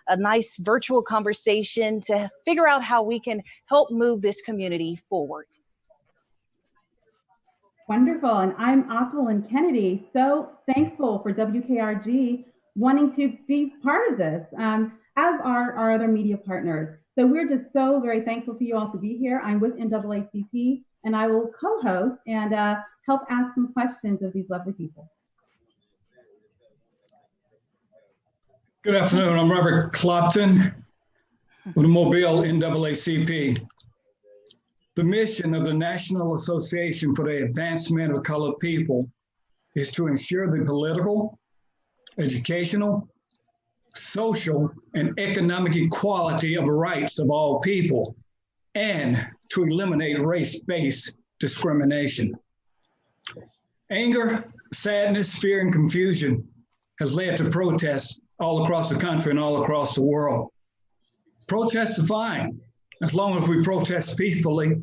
a nice virtual conversation to figure out how we can help move this community forward. Wonderful. And I'm Aquilyn Kennedy. So thankful for WKRG wanting to be part of this, as are our other media partners. So we're just so very thankful for you all to be here. I'm with NAACP, and I will co-host and help ask some questions of these lovely people. Good afternoon. I'm Robert Clopton with Mobile NAACP. The mission of the National Association for the Advancement of Colored People is to ensure the political, educational, social, and economic equality of rights of all people, and to eliminate race-based discrimination. Anger, sadness, fear, and confusion has led to protests all across the country and all across the world. Protests are fine, as long as we protest peacefully,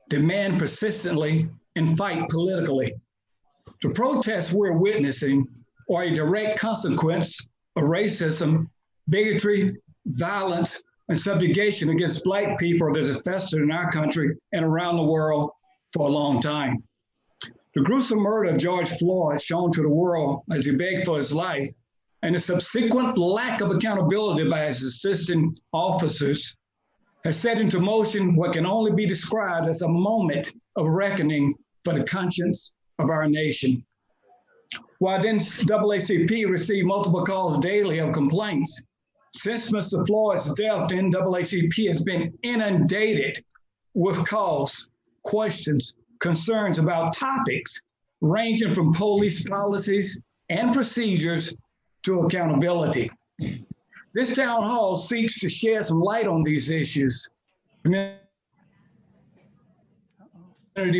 demand persistently, and fight politically. The protests we're witnessing are a direct consequence of racism, bigotry, violence, and subjugation against Black people that has festered in our country and around the world for a long time. The gruesome murder of George Floyd, shown to the world as he begged for his life, and the subsequent lack of accountability by his assistant officers has set into motion what can only be described as a moment of reckoning for the conscience of our nation. While NAACP received multiple calls daily of complaints, since Mr. Floyd's death, the NAACP has been inundated with calls, questions, concerns about topics ranging from police policies and procedures to accountability. This town hall seeks to shed some light on these issues. Community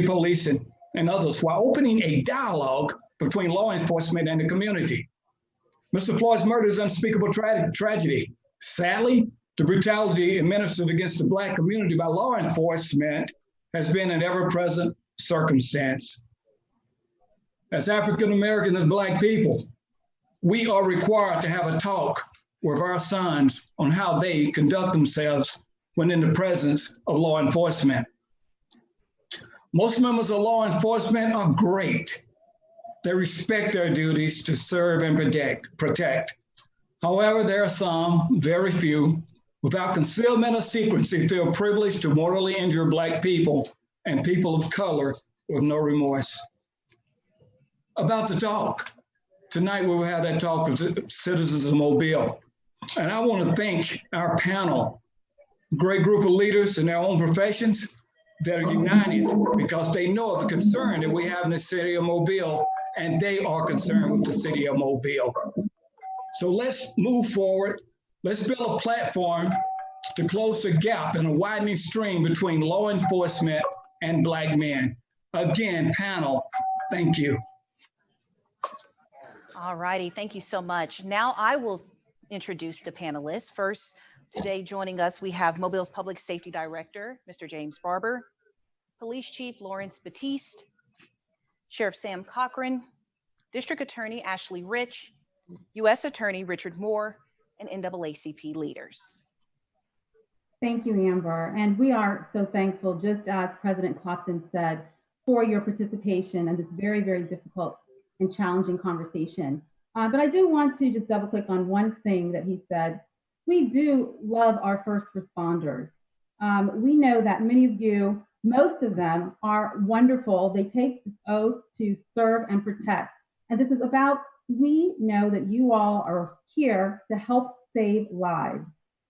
policing and others, while opening a dialogue between law enforcement and the community. Mr. Floyd's murder is an unspeakable tragedy. Sadly, the brutality administered against the Black community by law enforcement has been an ever-present circumstance. As African Americans and Black people, we are required to have a talk with our sons on how they conduct themselves when in the presence of law enforcement. Most members of law enforcement are great. They respect their duties to serve and protect. However, there are some, very few, without concealment or secrecy, feel privileged to mortally injure Black people and people of color with no remorse. About the talk. Tonight we will have that talk with citizens of Mobile. And I want to thank our panel, great group of leaders in their own professions that are united because they know of the concern that we have in the city of Mobile, and they are concerned with the city of Mobile. So let's move forward. Let's build a platform to close the gap in a widening stream between law enforcement and Black men. Again, panel, thank you. All righty, thank you so much. Now I will introduce the panelists. First, today joining us, we have Mobile's Public Safety Director, Mr. James Barber, Police Chief Lawrence Batiste, Sheriff Sam Cochran, District Attorney Ashley Rich, U.S. Attorney Richard Moore, and NAACP leaders. Thank you, Amber. And we are so thankful, just as President Clopton said, for your participation in this very, very difficult and challenging conversation. But I do want to just double click on one thing that he said. We do love our first responders. We know that many of you, most of them are wonderful. They take this oath to serve and protect. And this is about, we know that you all are here to help save lives.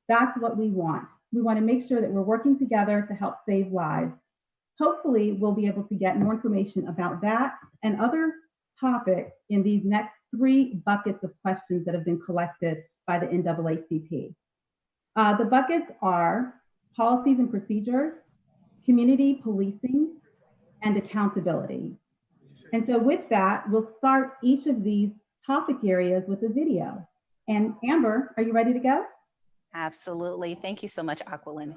That's what we want. We want to make sure that we're working together to help save lives. Hopefully, we'll be able to get more information about that and other topics in these next 3 buckets of questions that have been collected by the NAACP. The buckets are policies and procedures, community policing, and accountability. And so with that, we'll start each of these topic areas with a video. And Amber, are you ready to go? Absolutely. Thank you so much, Aquilyn.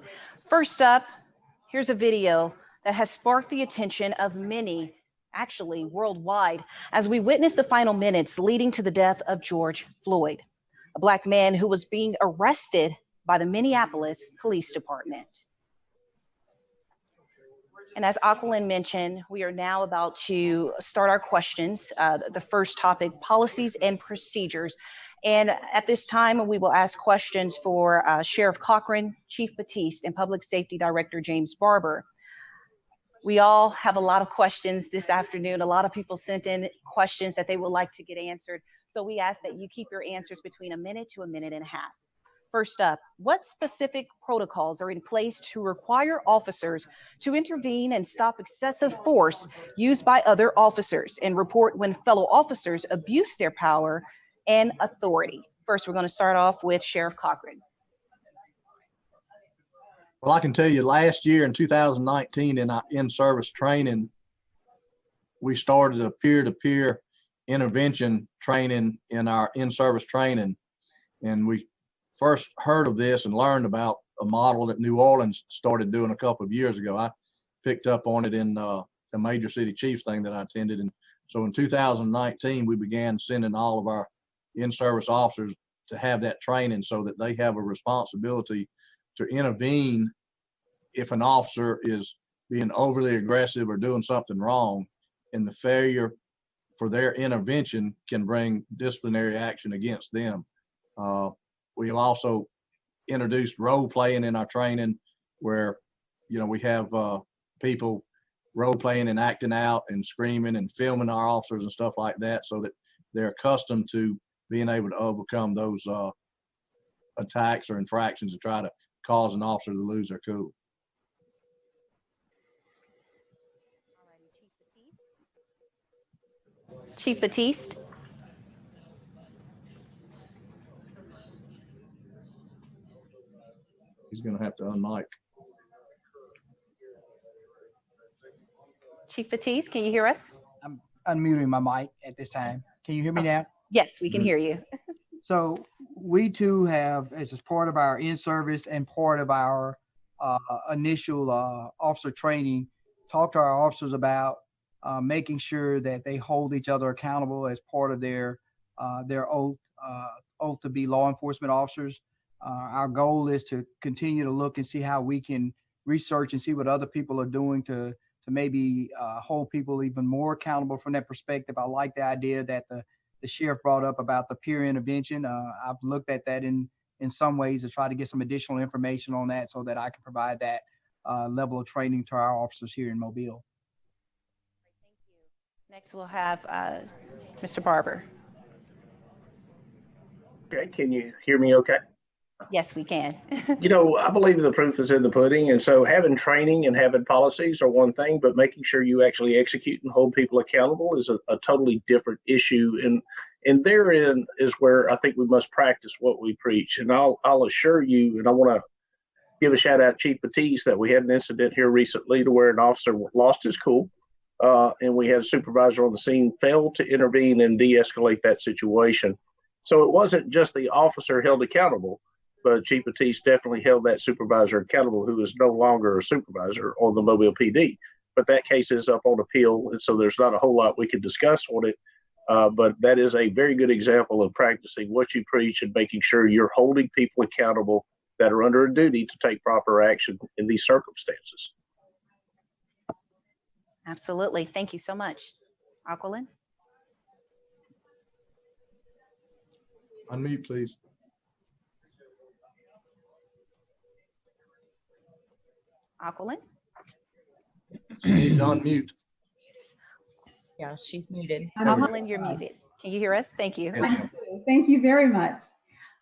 First up, here's a video that has sparked the attention of many, actually worldwide, as we witness the final minutes leading to the death of George Floyd. a Black man who was being arrested by the Minneapolis Police Department. And as Aquilin mentioned, we are now about to start our questions. The first topic, policies and procedures. And at this time, we will ask questions for Sheriff Cochran, Chief Batiste, and Public Safety Director James Barber. We all have a lot of questions this afternoon. A lot of people sent in questions that they would like to get answered. So we ask that you keep your answers between a minute to a minute and a half. First up, what specific protocols are in place to require officers to intervene and stop excessive force used by other officers and report when fellow officers abuse their power and authority? First, we're going to start off with Sheriff Cochran. Well, I can tell you last year in 2019 in our in-service training, we started a peer-to-peer intervention training in our in-service training. And we first heard of this and learned about a model that New Orleans started doing a couple of years ago. I picked up on it in the Major City Chiefs thing that I attended. And so in 2019, we began sending all of our in-service officers to have that training so that they have a responsibility to intervene if an officer is being overly aggressive or doing something wrong, and the failure for their intervention can bring disciplinary action against them. We've also introduced role playing in our training where, you know, we have people role playing and acting out and screaming and filming our officers and stuff like that so that they're accustomed to being able to overcome those attacks or infractions to try to cause an officer to lose their cool. Chief Batiste. He's going to have to unmic. Chief Batiste, can you hear us? I'm unmuting my mic at this time. Can you hear me now? Yes, we can hear you. So we too have, as part of our in-service and part of our initial officer training, talked to our officers about making sure that they hold each other accountable as part of their oath to be law enforcement officers. Our goal is to continue to look and see how we can research and see what other people are doing to maybe hold people even more accountable from that perspective. I like the idea that the sheriff brought up about the peer intervention. I've looked at that in some ways to try to get some additional information on that so that I can provide that level of training to our officers here in Mobile. Thank you. Next, we'll have Mr. Barber. Okay, can you hear me okay? Yes, we can. You know, I believe the proof is in the pudding. And so having training and having policies are one thing, but making sure you actually execute and hold people accountable is a totally different issue. And therein is where I think we must practice what we preach. And I'll assure you, and I want to give a shout out to Chief Batiste, that we had an incident here recently to where an officer lost his cool. And we had a supervisor on the scene failed to intervene and de-escalate that situation. So it wasn't just the officer held accountable, but Chief Batiste definitely held that supervisor accountable, who is no longer a supervisor on the Mobile PD. But that case is up on appeal, and so there's not a whole lot we can discuss on it. But that is a very good example of practicing what you preach and making sure you're holding people accountable that are under a duty to take proper action in these circumstances. Absolutely. Thank you so much. Aquilin? Unmute, please. Aquilin? She's unmute. Yeah, she's muted. Aquilin, you're muted. Can you hear us? Thank you. Thank you very much.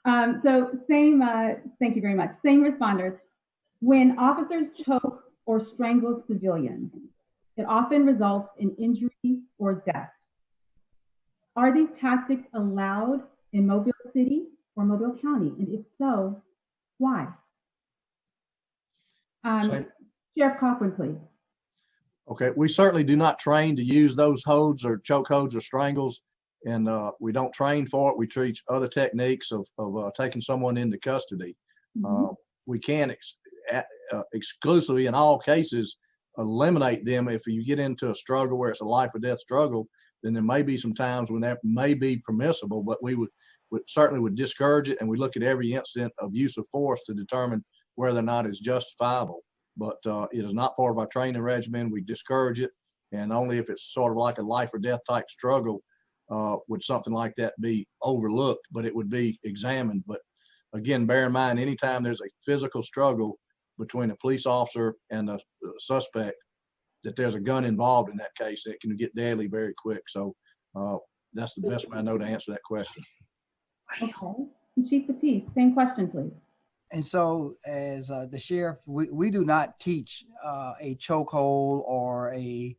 Thank you very much. Same responders. When officers choke or strangle civilians, it often results in injury or death. Are these tactics allowed in Mobile City or Mobile County? And if so, why? Sheriff Cochran, please. Okay, we certainly do not train to use those holds or choke holds or strangles, and we don't train for it. We teach other techniques of taking someone into custody. Mm-hmm. We can exclusively, in all cases, eliminate them. If you get into a struggle where it's a life or death struggle, then there may be some times when that may be permissible, but we certainly would discourage it, and we look at every incident of use of force to determine whether or not it's justifiable. But it is not part of our training regimen. We discourage it, and only if it's sort of like a life or death type struggle would something like that be overlooked, but it would be examined. But again, bear in mind, anytime there's a physical struggle between a police officer and a suspect, that there's a gun involved in that case, it can get deadly very quick. So that's the best way I know to answer that question. Okay. And Chief Batiste, same question, please. And so as the sheriff, we do not teach a chokehold or a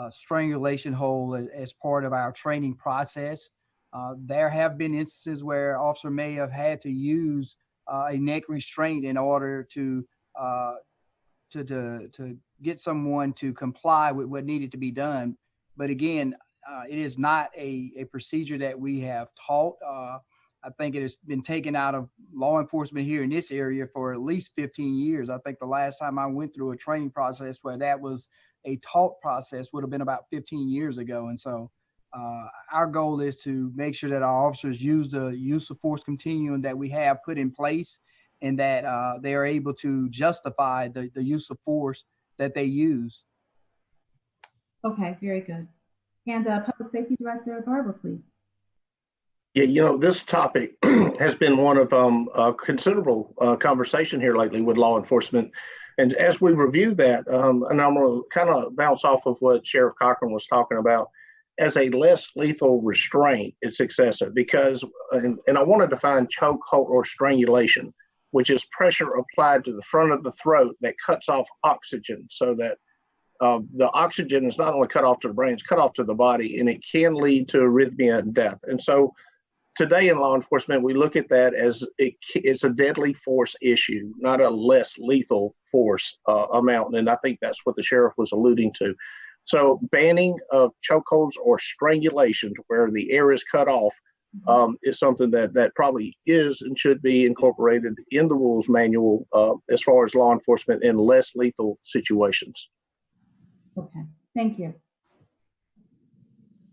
strangulation hold as part of our training process. There have been instances where officer may have had to use a neck restraint in order to get someone to comply with what needed to be done. But again, it is not a procedure that we have taught. I think it has been taken out of law enforcement here in this area for at least 15 years. I think the last time I went through a training process where that was a taught process would have been about 15 years ago. And so our goal is to make sure that our officers use the use of force continuum that we have put in place, and that they are able to justify the use of force that they use. Okay, very good. And Public Safety Director Barber, please. Yeah, this topic has been one of considerable conversation here lately with law enforcement. And as we review that, and I'm going to kind of bounce off of what Sheriff Cochran was talking about, as a less lethal restraint, it's excessive because, and I want to define chokehold or strangulation, which is pressure applied to the front of the throat that cuts off oxygen, so that the oxygen is not only cut off to the brain, it's cut off to the body, and it can lead to arrhythmia and death. And so today in law enforcement, we look at that as it's a deadly force issue, not a less lethal force amount. And I think that's what the sheriff was alluding to. So banning of chokeholds or strangulation where the air is cut off is something that probably is and should be incorporated in the rules manual as far as law enforcement in less lethal situations. Okay, thank you.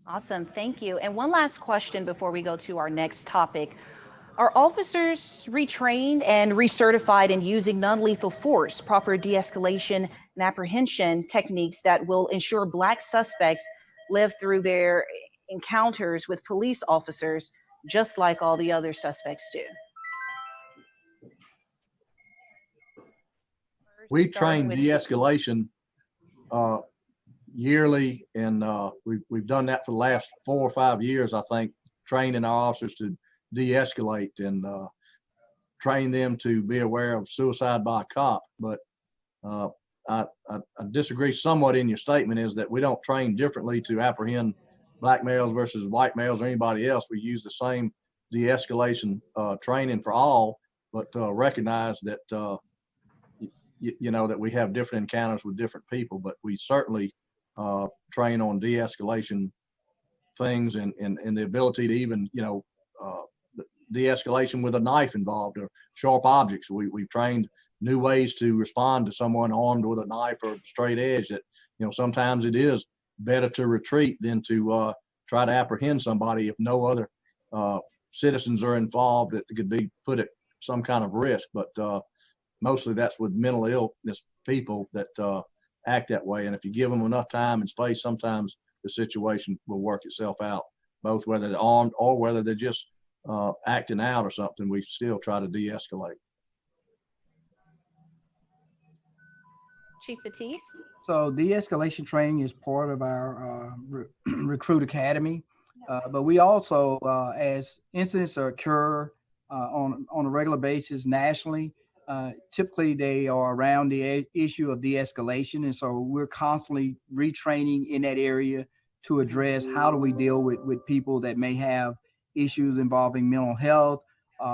Awesome, thank you. And one last question before we go to our next topic. Are officers retrained and recertified in using non-lethal force, proper de-escalation and apprehension techniques that will ensure Black suspects live through their encounters with police officers just like all the other suspects do? We train de-escalation yearly, and we've done that for the last 4 or 5 years, I think, training our officers to de-escalate and train them to be aware of suicide by a cop. But I disagree somewhat in your statement, is that we don't train differently to apprehend Black males versus white males or anybody else. We use the same de-escalation training for all, but recognize that that we have different encounters with different people. But we certainly train on de-escalation things and the ability to even de-escalation with a knife involved or sharp objects. We've trained new ways to respond to someone armed with a knife or a straight edge, that sometimes it is better to retreat than to try to apprehend somebody if no other citizens are involved that could be put at some kind of risk. But mostly that's with mental illness people that act that way. And if you give them enough time and space, sometimes the situation will work itself out, both whether they're armed or whether they're just acting out or something. We still try to de-escalate. Chief Batiste? So de-escalation training is part of our recruit academy, but we also, as incidents occur on a regular basis nationally, typically they are around the issue of de-escalation. And so we're constantly retraining in that area to address how do we deal with people that may have issues involving mental health.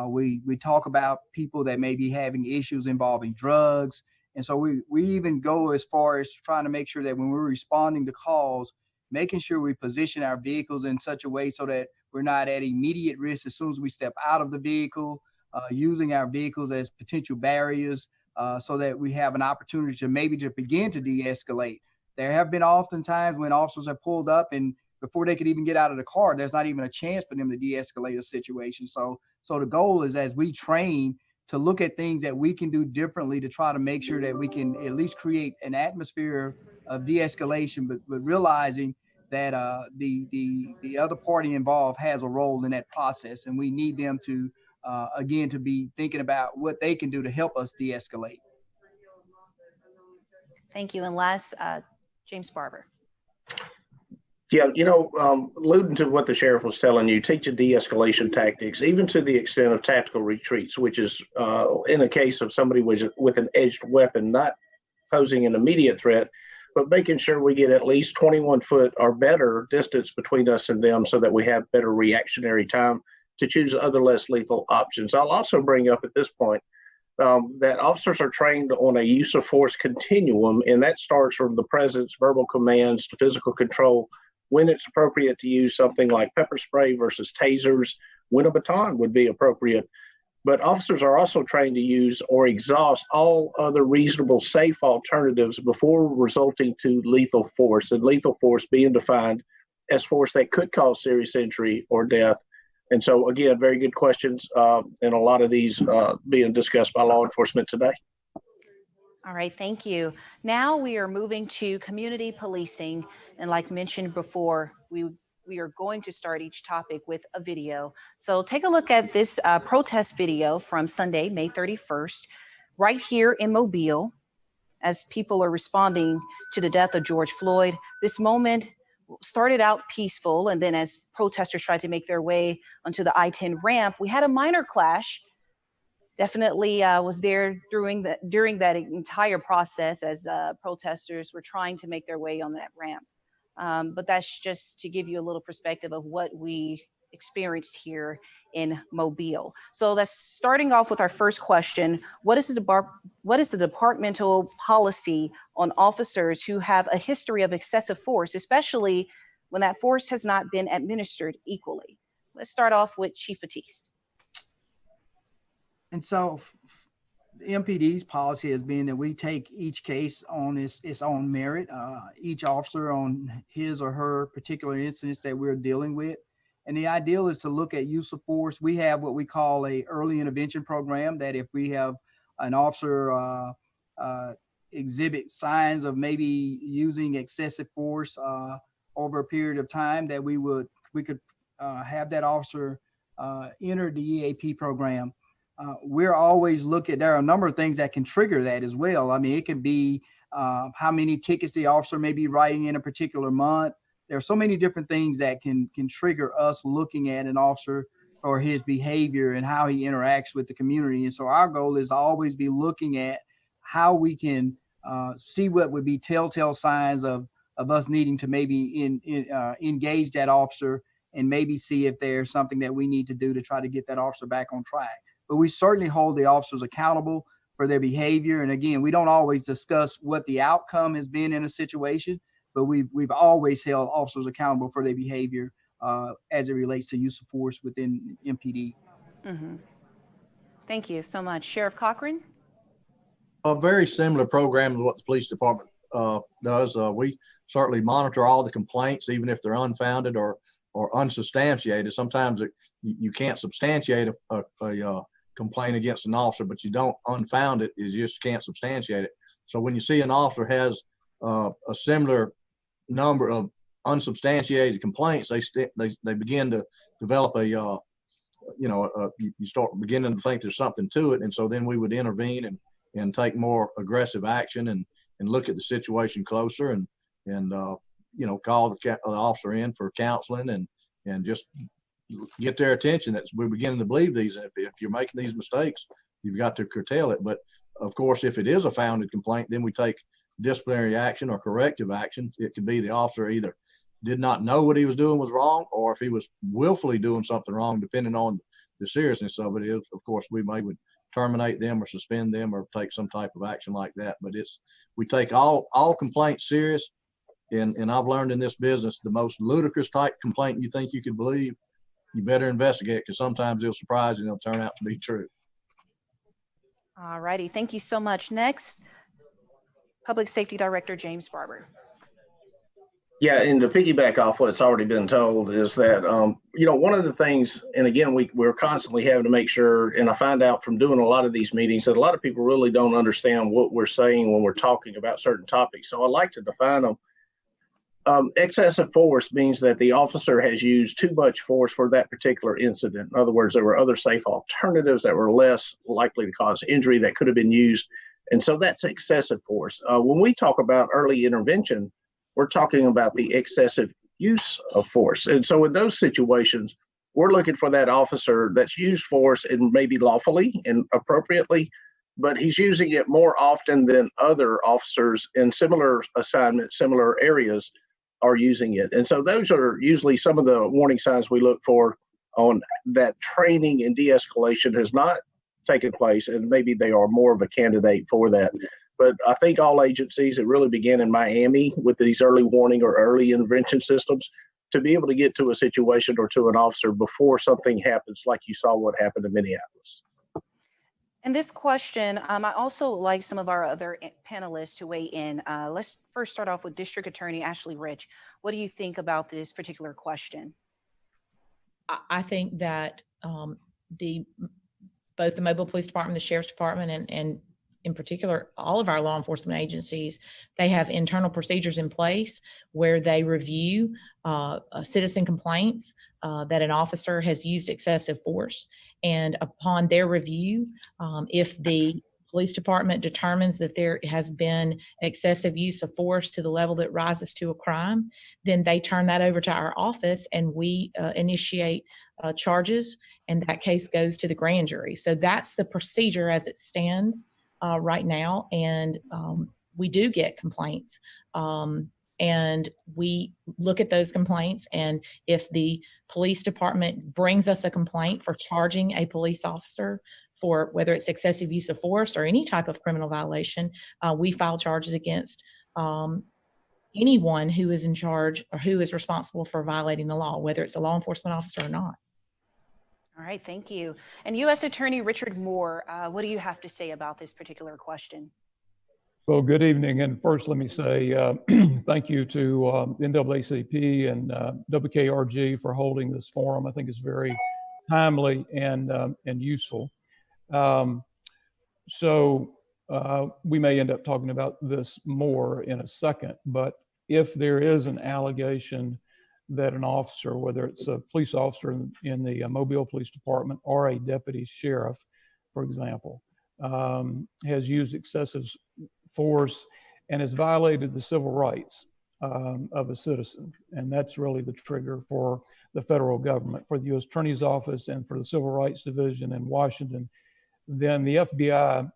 We talk about people that may be having issues involving drugs. And so we even go as far as trying to make sure that when we're responding to calls, making sure we position our vehicles in such a way so that we're not at immediate risk as soon as we step out of the vehicle, using our vehicles as potential barriers so that we have an opportunity to maybe to begin to de-escalate. There have been often times when officers have pulled up and before they could even get out of the car, there's not even a chance for them to de-escalate a situation. So the goal is, as we train, to look at things that we can do differently to try to make sure that we can at least create an atmosphere of de-escalation, but realizing that the other party involved has a role in that process, and we need them to again to be thinking about what they can do to help us de-escalate. Thank you. And last, James Barber. Yeah, alluding to what the sheriff was telling you, teach de-escalation tactics, even to the extent of tactical retreats, which is in a case of somebody with an edged weapon, not posing an immediate threat, but making sure we get at least 21 foot or better distance between us and them so that we have better reactionary time to choose other less lethal options. I'll also bring up at this point that officers are trained on a use of force continuum, and that starts from the presence, verbal commands, to physical control, when it's appropriate to use something like pepper spray versus tasers, when a baton would be appropriate. But officers are also trained to use or exhaust all other reasonable, safe alternatives before resorting to lethal force, and lethal force being defined as force that could cause serious injury or death. And so, again, very good questions, and a lot of these being discussed by law enforcement today. All right, thank you. Now we are moving to community policing. And like mentioned before, we are going to start each topic with a video. So take a look at this protest video from Sunday, May 31st, right here in Mobile, as people are responding to the death of George Floyd. This moment started out peaceful, and then as protesters tried to make their way onto the I-10 ramp, we had a minor clash. Definitely was there during that entire process as protesters were trying to make their way on that ramp. But that's just to give you a little perspective of what we experienced here in Mobile. So that's starting off with our first question. What is the departmental policy on officers who have a history of excessive force, especially when that force has not been administered equally? Let's start off with Chief Batiste. And so the MPD's policy has been that we take each case on its own merit, each officer on his or her particular instance that we're dealing with. And the ideal is to look at use of force. We have what we call a early intervention program, that if we have an officer exhibit signs of maybe using excessive force over a period of time, that we could have that officer enter the EAP program. We're always looking, there are a number of things that can trigger that as well. I mean, it can be how many tickets the officer may be writing in a particular month. There are so many different things that can trigger us looking at an officer or his behavior and how he interacts with the community. And so our goal is to always be looking at how we can see what would be telltale signs of us needing to maybe engage that officer and maybe see if there's something that we need to do to try to get that officer back on track. But we certainly hold the officers accountable for their behavior. And again, we don't always discuss what the outcome has been in a situation, but we've always held officers accountable for their behavior as it relates to use of force within MPD. Mm-hmm. Thank you so much. Sheriff Cochran? A very similar program to what the police department does. We certainly monitor all the complaints, even if they're unfounded or unsubstantiated. Sometimes you can't substantiate a complaint against an officer, but you don't unfound it. You just can't substantiate it. So when you see an officer has a similar number of unsubstantiated complaints, they begin to develop you start beginning to think there's something to it. And so then we would intervene and take more aggressive action and look at the situation closer and call the officer in for counseling and just get their attention that we're beginning to believe these. And if you're making these mistakes, you've got to curtail it. But of course, if it is a founded complaint, then we take disciplinary action or corrective action. It could be the officer either did not know what he was doing was wrong, or if he was willfully doing something wrong, depending on the seriousness of it is, of course, we would terminate them or suspend them or take some type of action like that. But we take all complaints serious. And I've learned in this business, the most ludicrous type complaint you think you could believe, you better investigate, because sometimes they'll surprise you and they'll turn out to be true. All righty. Thank you so much. Next, Public Safety Director James Barber. Yeah, and to piggyback off what's already been told is that, one of the things, and again, we're constantly having to make sure, and I find out from doing a lot of these meetings that a lot of people really don't understand what we're saying when we're talking about certain topics. So I like to define them. Excessive force means that the officer has used too much force for that particular incident. In other words, there were other safe alternatives that were less likely to cause injury that could have been used. And so that's excessive force. When we talk about early intervention, we're talking about the excessive use of force. And so in those situations, we're looking for that officer that's used force and maybe lawfully and appropriately, but he's using it more often than other officers in similar assignments, similar areas are using it. And so those are usually some of the warning signs we look for on that training and de-escalation has not taken place, and maybe they are more of a candidate for that. But I think all agencies, it really began in Miami with these early warning or early intervention systems to be able to get to a situation or to an officer before something happens, like you saw what happened in Minneapolis. And this question, I also like some of our other panelists to weigh in. Let's first start off with District Attorney Ashley Rich. What do you think about this particular question? I think that both the Mobile Police Department, the Sheriff's Department, and in particular, all of our law enforcement agencies, they have internal procedures in place where they review citizen complaints that an officer has used excessive force. And upon their review, if the police department determines that there has been excessive use of force to the level that rises to a crime, then they turn that over to our office and we initiate charges, and that case goes to the grand jury. So that's the procedure as it stands right now. And we do get complaints. And we look at those complaints, and if the police department brings us a complaint for charging a police officer for whether it's excessive use of force or any type of criminal violation, we file charges against anyone who is in charge or who is responsible for violating the law, whether it's a law enforcement officer or not. All right, thank you. And U.S. Attorney Richard Moore, what do you have to say about this particular question? Well, good evening. And first, let me say thank you to NAACP and WKRG for holding this forum. I think it's very timely and useful. We may end up talking about this more in a second, but if there is an allegation that an officer, whether it's a police officer in the Mobile Police Department or a deputy sheriff, for example, has used excessive force and has violated the civil rights of a citizen. And that's really the trigger for the federal government, for the U.S. Attorney's Office and for the Civil Rights Division in Washington. Then the FBI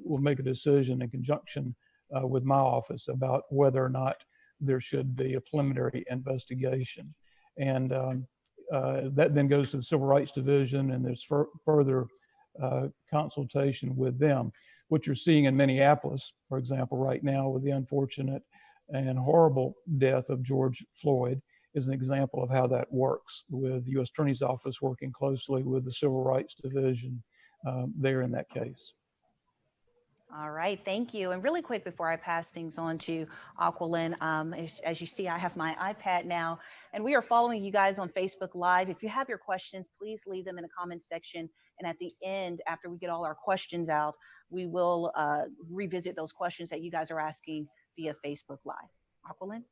will make a decision in conjunction with my office about whether or not there should be a preliminary investigation. And that then goes to the Civil Rights Division, and there's further consultation with them. What you're seeing in Minneapolis, for example, right now with the unfortunate and horrible death of George Floyd is an example of how that works, with the U.S. Attorney's Office working closely with the Civil Rights Division there in that case. All right, thank you. And really quick before I pass things on to Aquilin, as you see, I have my iPad now, and we are following you guys on Facebook Live. If you have your questions, please leave them in the comments section. And at the end, after we get all our questions out, we will revisit those questions that you guys are asking via Facebook Live. Aquilin?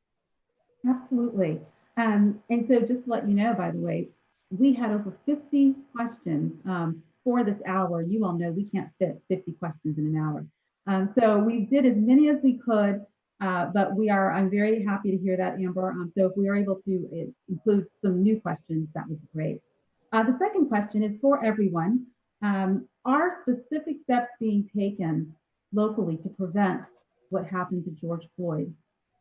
Absolutely. And so just to let you know, by the way, we had over 50 questions for this hour. You all know we can't fit 50 questions in an hour. So we did as many as we could, but I'm very happy to hear that, Amber. So if we are able to include some new questions, that would be great. The second question is for everyone. Are specific steps being taken locally to prevent what happened to George Floyd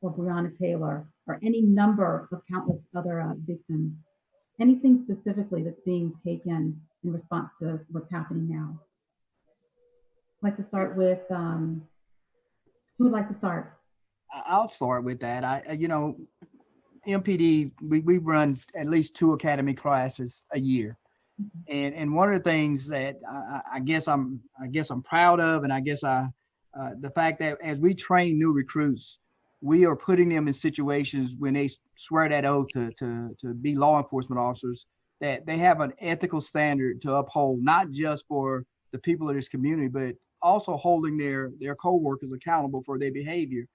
or Breonna Taylor or any number of countless other victims? Anything specifically that's being taken in response to what's happening now? I'd like to start with, who would like to start? I'll start with that. MPD, we run at least 2 academy classes a year. And one of the things that I guess I'm proud of, and I guess the fact that as we train new recruits, we are putting them in situations when they swear that oath to be law enforcement officers, that they have an ethical standard to uphold, not just for the people of this community, but also holding their co-workers accountable for their behavior.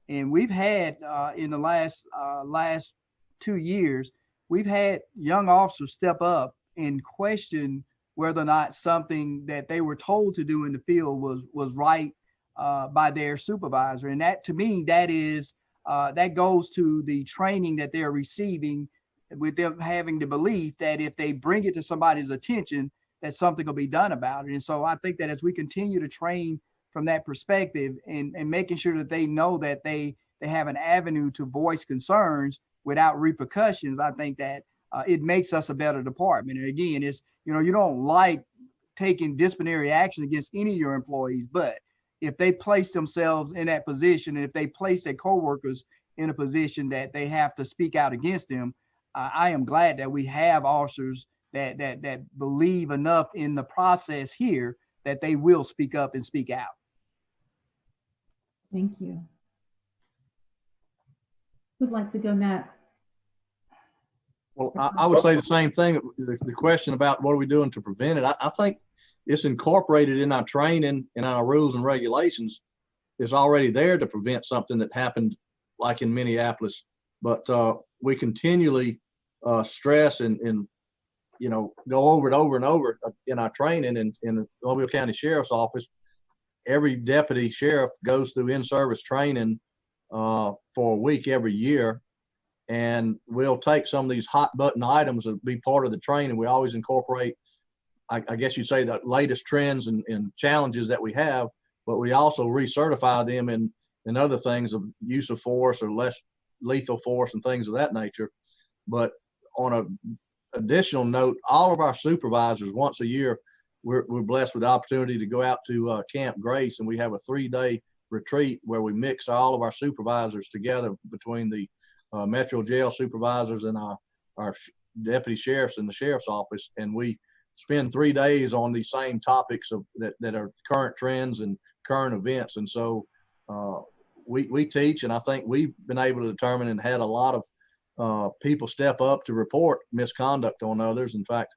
And we've had in the last 2 years, we've had young officers step up and question whether or not something that they were told to do in the field was right by their supervisor. And that, to me, that goes to the training that they're receiving, with them having the belief that if they bring it to somebody's attention, that something will be done about it. And so I think that as we continue to train from that perspective, and making sure that they know that they have an avenue to voice concerns without repercussions, I think that it makes us a better department. And again, it's, you don't like taking disciplinary action against any of your employees, but if they place themselves in that position, and if they place their coworkers in a position that they have to speak out against them, I am glad that we have officers that believe enough in the process here that they will speak up and speak out. Thank you. Who'd like to go next? Well, I would say the same thing. The question about what are we doing to prevent it, I think it's incorporated in our training and our rules and regulations. It's already there to prevent something that happened like in Minneapolis. But we continually stress and go over it over and over in our training. And in the Mobile County Sheriff's Office, every deputy sheriff goes through in-service training for a week every year. And we'll take some of these hot button items that be part of the training. We always incorporate, I guess you'd say, the latest trends and challenges that we have, but we also recertify them in other things of use of force or less lethal force and things of that nature. But on a additional note, all of our supervisors, once a year, we're blessed with the opportunity to go out to Camp Grace, and we have a 3-day retreat where we mix all of our supervisors together between the Metro Jail supervisors and our deputy sheriffs in the sheriff's office, and we spend 3 days on these same topics that are current trends and current events. And so we teach, and I think we've been able to determine and had a lot of people step up to report misconduct on others. In fact,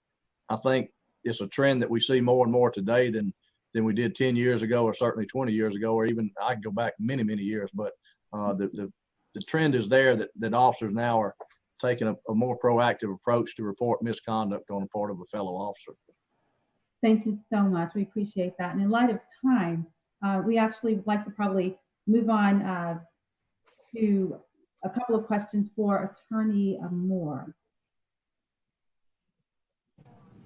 I think it's a trend that we see more and more today than we did 10 years ago, or certainly 20 years ago, or even I can go back many, many years. But the trend is there that officers now are taking a more proactive approach to report misconduct on the part of a fellow officer. Thank you so much. We appreciate that. And in light of time, we actually would like to probably move on to a couple of questions for Attorney Moore.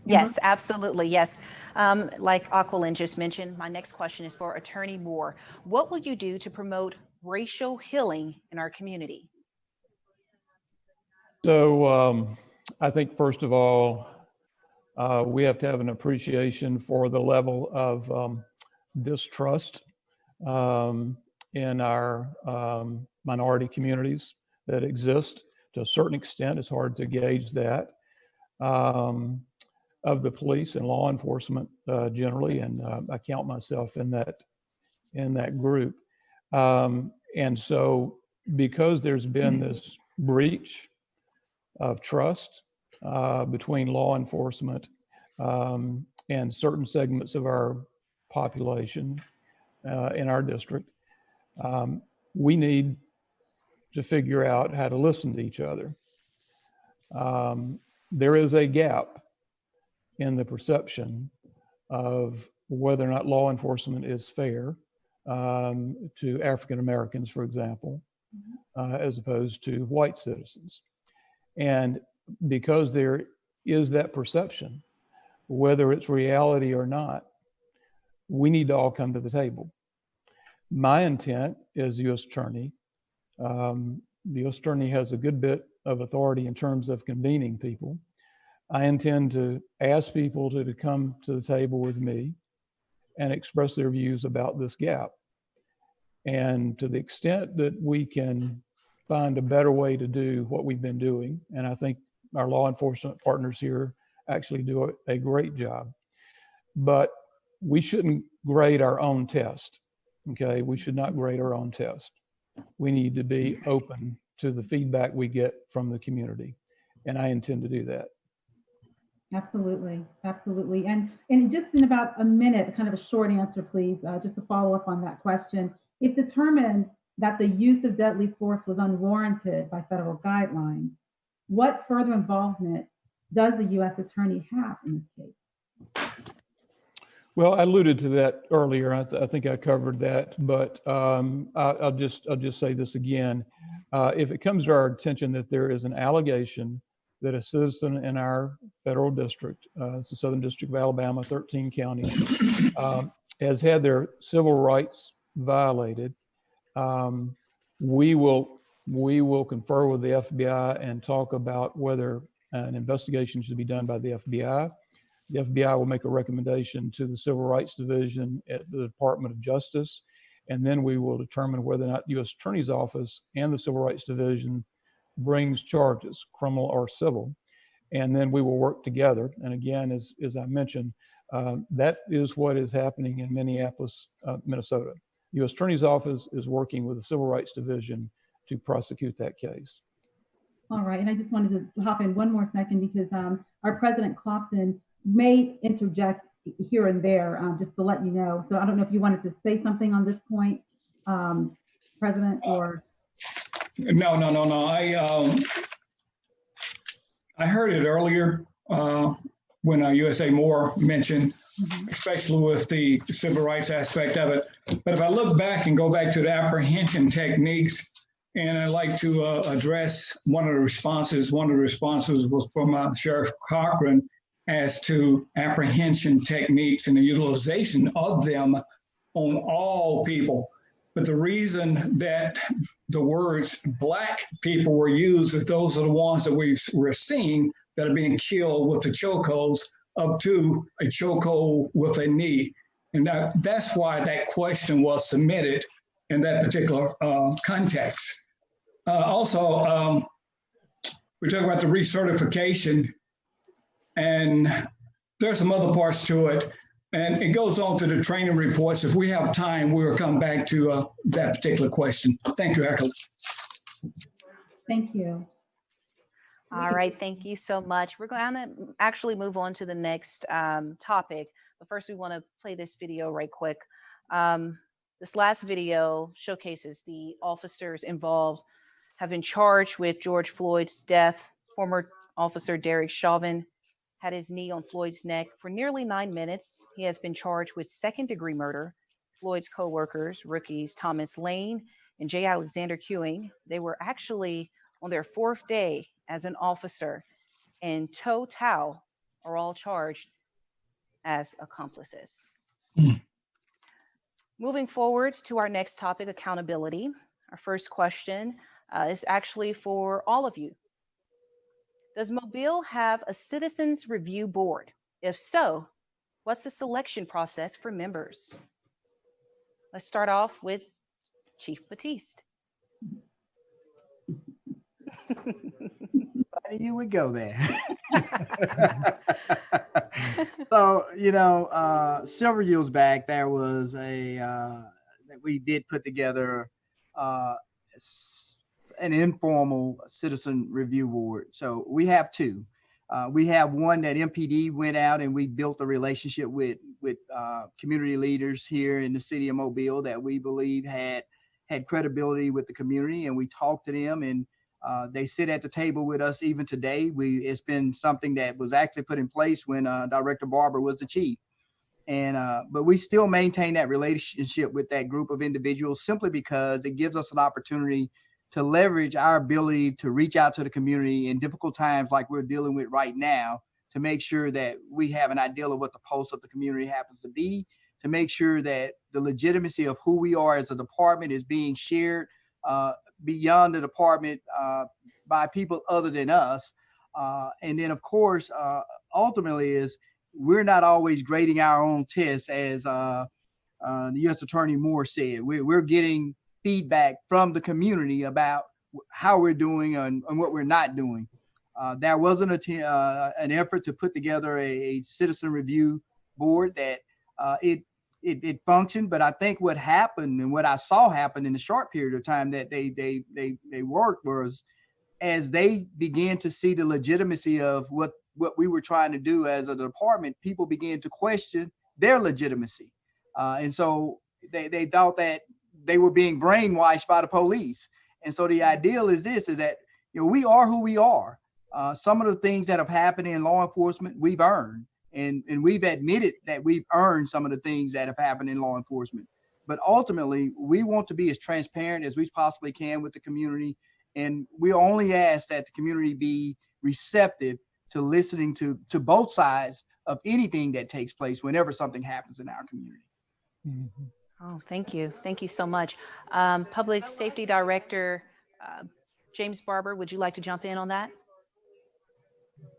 Yes, absolutely. Yes. Like Aquilin just mentioned, my next question is for Attorney Moore. What will you do to promote racial healing in our community? So I think, first of all, we have to have an appreciation for the level of distrust in our minority communities that exist. To a certain extent, it's hard to gauge that, of the police and law enforcement generally, and I count myself in that group. And so because there's been this breach of trust between law enforcement and certain segments of our population in our district, we need to figure out how to listen to each other. There is a gap in the perception of whether or not law enforcement is fair to African Americans, for example, as opposed to white citizens. And because there is that perception, whether it's reality or not, we need to all come to the table. My intent as U.S. Attorney, the U.S. Attorney has a good bit of authority in terms of convening people. I intend to ask people to come to the table with me and express their views about this gap. And to the extent that we can find a better way to do what we've been doing, and I think our law enforcement partners here actually do a great job, but we shouldn't grade our own test, okay? We should not grade our own test. we need to be open to the feedback we get from the community. And I intend to do that. Absolutely, absolutely. And just in about a minute, kind of a short answer, please, just to follow up on that question. If determined that the use of deadly force was unwarranted by federal guidelines, what further involvement does the U.S. Attorney have in this case? Well, I alluded to that earlier. I think I covered that, but I'll just say this again. If it comes to our attention that there is an allegation that a citizen in our federal district, it's the Southern District of Alabama, 13 counties, has had their civil rights violated, we will confer with the FBI and talk about whether an investigation should be done by the FBI. The FBI will make a recommendation to the Civil Rights Division at the Department of Justice, and then we will determine whether or not the U.S. Attorney's Office and the Civil Rights Division brings charges, criminal or civil, and then we will work together. And again, as I mentioned, that is what is happening in Minneapolis, Minnesota. The U.S. Attorney's Office is working with the Civil Rights Division to prosecute that case. All right, and I just wanted to hop in one more second because our President Clopton may interject here and there, just to let you know. So I don't know if you wanted to say something on this point, President, or? No. I heard it earlier when USA Moore mentioned, especially with the civil rights aspect of it. But if I look back and go back to the apprehension techniques, and I'd like to address one of the responses. One of the responses was from Sheriff Cochran as to apprehension techniques and the utilization of them on all people. But the reason that the words Black people were used is those are the ones that we're seeing that are being killed with the chokeholds up to a chokehold with a knee. And that's why that question was submitted in that particular context. Also, we talk about the recertification, and there's some other parts to it. And it goes on to the training reports. If we have time, we'll come back to that particular question. Thank you, Echo. Thank you. All right, thank you so much. We're going to actually move on to the next topic. But first, we want to play this video right quick. This last video showcases the officers involved have been charged with George Floyd's death. Former officer Derek Chauvin had his knee on Floyd's neck for nearly 9 minutes. He has been charged with second-degree murder. Floyd's co-workers, rookies Thomas Lane and J. Alexander Ewing, they were actually on their 4th day as an officer, and total are all charged as accomplices. Moving forward to our next topic, accountability. Our first question is actually for all of you. Does Mobile have a citizens review board? If so, what's the selection process for members? Let's start off with Chief Batiste. You would go there. So, several years back, there was that we did put together an informal citizen review board. So we have two. We have one that MPD went out and we built a relationship with community leaders here in the city of Mobile that we believe had credibility with the community, and we talked to them, and they sit at the table with us even today. It's been something that was actually put in place when Director Barber was the chief. But we still maintain that relationship with that group of individuals simply because it gives us an opportunity to leverage our ability to reach out to the community in difficult times like we're dealing with right now, to make sure that we have an idea of what the pulse of the community happens to be, to make sure that the legitimacy of who we are as a department is being shared beyond the department by people other than us. And then, of course, ultimately is we're not always grading our own tests, as the U.S. Attorney Moore said. We're getting feedback from the community about how we're doing and what we're not doing. There was an effort to put together a citizen review board that it it functioned. But I think what happened and what I saw happen in the short period of time that they worked was, as they began to see the legitimacy of what we were trying to do as a department, people began to question their legitimacy. And so they thought that they were being brainwashed by the police. And so the ideal is this, is that, you know, we are who we are. Some of the things that have happened in law enforcement, we've earned. And we've admitted that we've earned some of the things that have happened in law enforcement. But ultimately, we want to be as transparent as we possibly can with the community. And we only ask that the community be receptive to listening to both sides of anything that takes place whenever something happens in our community. Mhm. Oh, thank you. Thank you so much. Public Safety Director James Barber, would you like to jump in on that?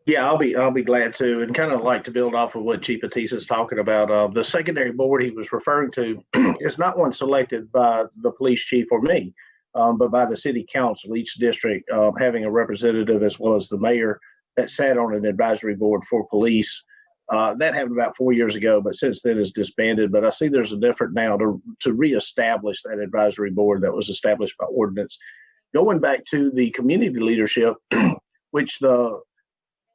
Yeah, I'll be glad to, and kind of like to build off of what Chief Batiste is talking about. The secondary board he was referring to is not one selected by the police chief or me, but by the city council. Each district having a representative as well as the mayor that sat on an advisory board for police. That happened about 4 years ago, but since then it's disbanded. But I see there's an effort now to reestablish that advisory board that was established by ordinance. Going back to the community leadership, which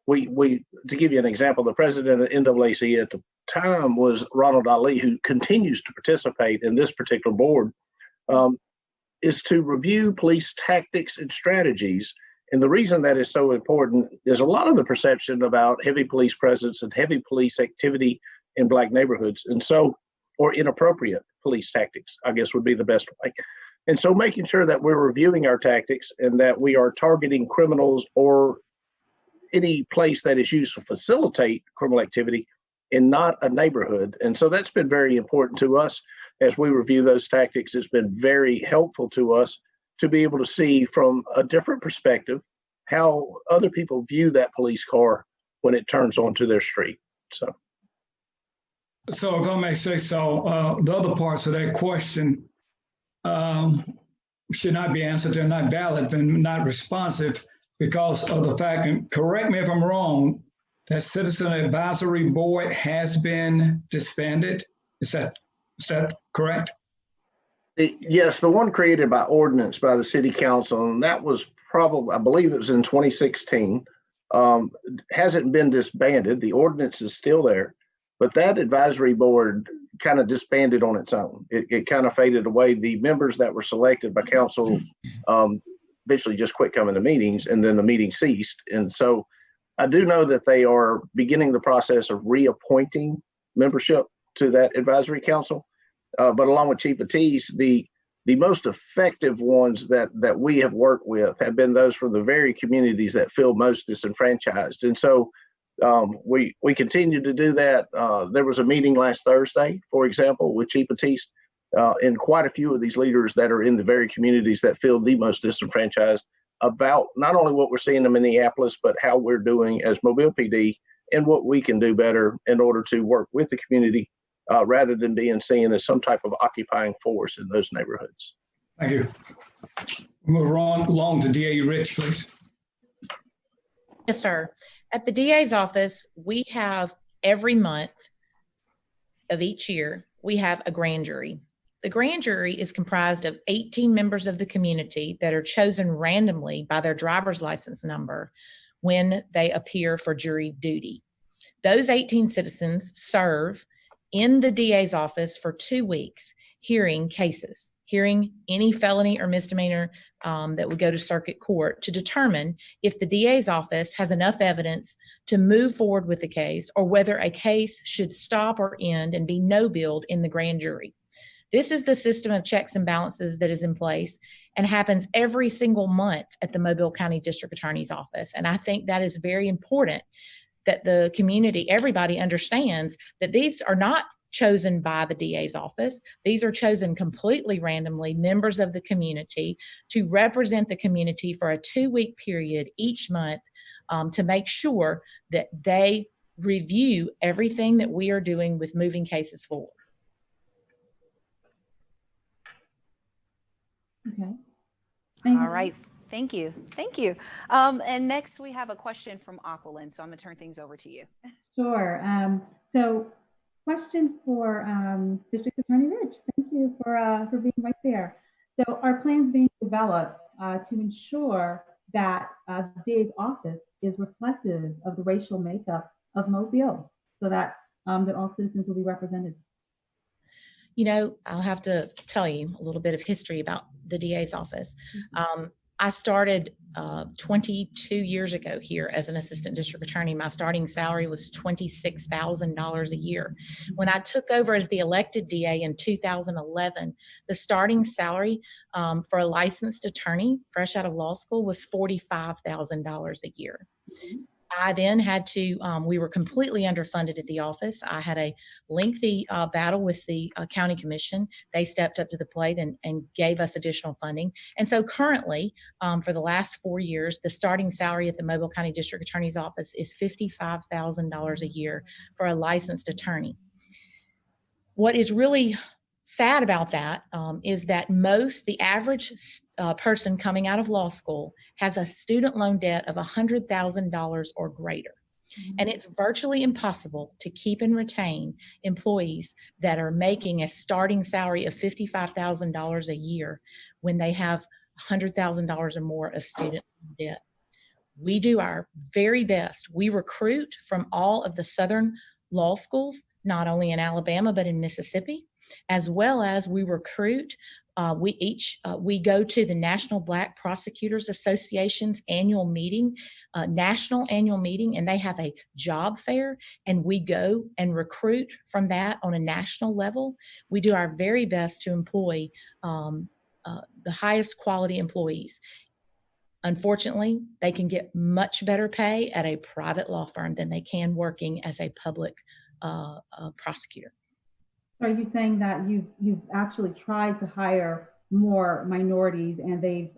we to give you an example, the president of NAACP at the time was Ronald Ali, who continues to participate in this particular board, is to review police tactics and strategies. And the reason that is so important is a lot of the perception about heavy police presence and heavy police activity in Black neighborhoods, and so, or inappropriate police tactics, I guess would be the best way. And so making sure that we're reviewing our tactics and that we are targeting criminals or any place that is used to facilitate criminal activity and not a neighborhood. And so that's been very important to us as we review those tactics. It's been very helpful to us to be able to see from a different perspective how other people view that police car when it turns onto their street. So if I may say so, the other parts of that question should not be answered. They're not valid and not responsive because of the fact, and correct me if I'm wrong, that Citizen Advisory Board has been disbanded. Is that correct? Yes, the one created by ordinance by the city council, and that was probably, I believe it was in 2016, hasn't been disbanded. The ordinance is still there, but that advisory board kind of disbanded on its own. It kind of faded away. The members that were selected by council eventually just quit coming to meetings, and then the meeting ceased. And so I do know that they are beginning the process of reappointing membership to that advisory council. But along with Chief Batiste, the most effective ones that we have worked with have been those from the very communities that feel most disenfranchised. And so we continue to do that. There was a meeting last Thursday, for example, with Chief Batiste and quite a few of these leaders that are in the very communities that feel the most disenfranchised about not only what we're seeing in Minneapolis, but how we're doing as Mobile PD and what we can do better in order to work with the community rather than being seen as some type of occupying force in those neighborhoods. Thank you. Move along to DA Rich, please. Yes, sir. At the DA's office, we have every month of each year, we have a grand jury. The grand jury is comprised of 18 members of the community that are chosen randomly by their driver's license number when they appear for jury duty. Those 18 citizens serve in the DA's office for 2 weeks, hearing cases, hearing any felony or misdemeanor that would go to circuit court to determine if the DA's office has enough evidence to move forward with the case or whether a case should stop or end and be no-billed in the grand jury. This is the system of checks and balances that is in place and happens every single month at the Mobile County District Attorney's Office. And I think that is very important that the community, everybody understands that these are not chosen by the DA's office. These are chosen completely randomly, members of the community, to represent the community for a 2-week period each month to make sure that they review everything that we are doing with moving cases forward. Okay. All right. Thank you. Thank you. And next we have a question from Aquilin. So I'm going to turn things over to you. Sure. So Question for District Attorney Rich. Thank you for being right there. So our plan's being developed to ensure that the DA's office is reflective of the racial makeup of Mobile, so that that all citizens will be represented. You know, I'll have to tell you a little bit of history about the DA's office. I started 22 years ago here as an assistant district attorney. My starting salary was $26,000 a year. When I took over as the elected DA in 2011, the starting salary for a licensed attorney fresh out of law school was $45,000 a year. I then had to, we were completely underfunded at the office. I had a lengthy battle with the county commission. They stepped up to the plate and gave us additional funding. And so currently, for the last 4 years, the starting salary at the Mobile County District Attorney's Office is $55,000 a year for a licensed attorney. What is really sad about that is that the average person coming out of law school has a student loan debt of $100,000 or greater. And it's virtually impossible to keep and retain employees that are making a starting salary of $55,000 a year when they have $100,000 or more of student debt. We do our very best. We recruit from all of the southern law schools, not only in Alabama, but in Mississippi, as well as we recruit. We go to the National Black Prosecutors Association's annual meeting, national annual meeting, and they have a job fair, and we go and recruit from that on a national level. We do our very best to employ the highest quality employees. Unfortunately, they can get much better pay at a private law firm than they can working as a public prosecutor. So are you saying that you've actually tried to hire more minorities and they've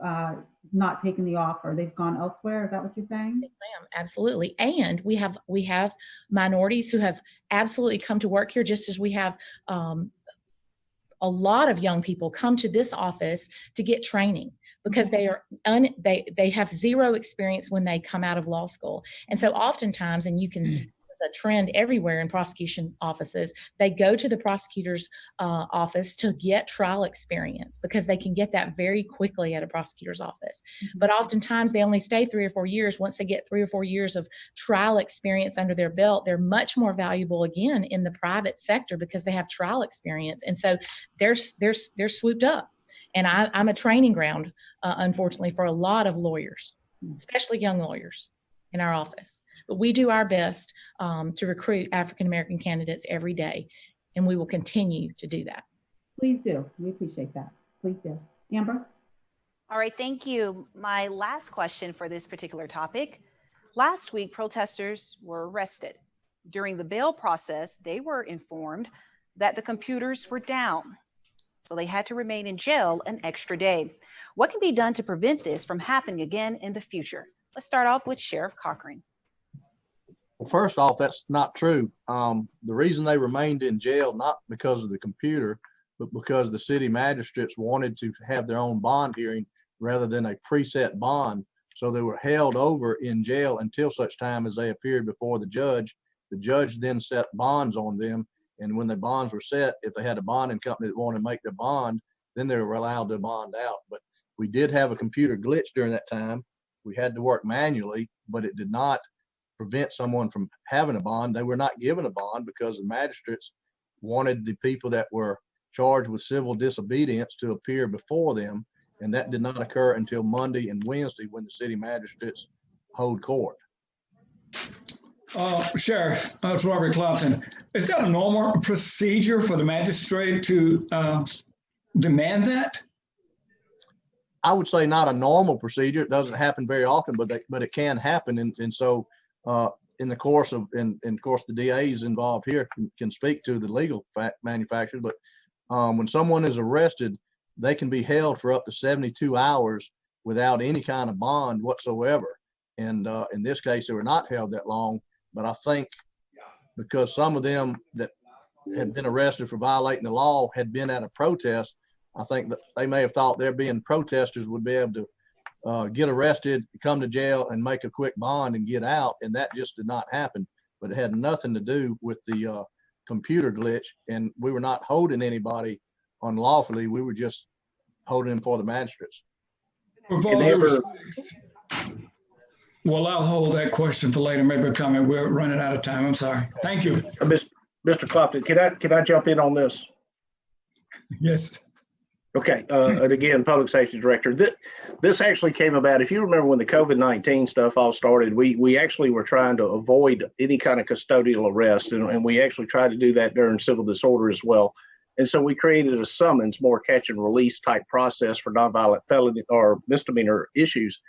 not taken the offer? They've gone elsewhere? Is that what you're saying? Yes, ma'am, absolutely. And we have minorities who have absolutely come to work here, just as we have a lot of young people come to this office to get training, because they have zero experience when they come out of law school. And so oftentimes, and you can, it's a trend everywhere in prosecution offices, they go to the prosecutor's office to get trial experience, because they can get that very quickly at a prosecutor's office. But oftentimes they only stay 3 or 4 years. Once they get 3 or 4 years of trial experience under their belt, they're much more valuable again in the private sector because they have trial experience. And so they're swooped up. And I'm a training ground, unfortunately, for a lot of lawyers, especially young lawyers in our office. But we do our best to recruit African-American candidates every day, and we will continue to do that. Please do. We appreciate that. Please do. Amber? All right, thank you. My last question for this particular topic. Last week, protesters were arrested. During the bail process, they were informed that the computers were down, so they had to remain in jail an extra day. What can be done to prevent this from happening again in the future? Let's start off with Sheriff Cochran. Well, first off, that's not true. The reason they remained in jail, not because of the computer, but because the city magistrates wanted to have their own bond hearing rather than a preset bond. So they were held over in jail until such time as they appeared before the judge. The judge then set bonds on them. And when the bonds were set, if they had a bonding company that wanted to make the bond, then they were allowed to bond out. But we did have a computer glitch during that time. We had to work manually, but it did not prevent someone from having a bond. They were not given a bond because the magistrates wanted the people that were charged with civil disobedience to appear before them. And that did not occur until Monday and Wednesday when the city magistrates hold court. Sheriff, it's Robert Clopton. Is that a normal procedure for the magistrate to demand that? I would say not a normal procedure. It doesn't happen very often, but it can happen. And so in the course of, and of course the DAs involved here can speak to the legal manufacturers, but when someone is arrested, they can be held for up to 72 hours without any kind of bond whatsoever. And in this case, they were not held that long. But I think because some of them that had been arrested for violating the law had been at a protest, I think that they may have thought there being protesters would be able to get arrested, come to jail, and make a quick bond and get out. And that just did not happen. But it had nothing to do with the computer glitch, and we were not holding anybody unlawfully. We were just holding them for the magistrates. With all due respect, well, I'll hold that question for later, maybe a comment. We're running out of time. I'm sorry. Thank you. Mr. Clopton, can I jump in on this? Yes. Okay, and again, Public Safety Director, this actually came about, if you remember when the COVID-19 stuff all started, we actually were trying to avoid any kind of custodial arrest, and we actually tried to do that during civil disorder as well. And so we created a summons, more catch and release type process for nonviolent felony or misdemeanor issues.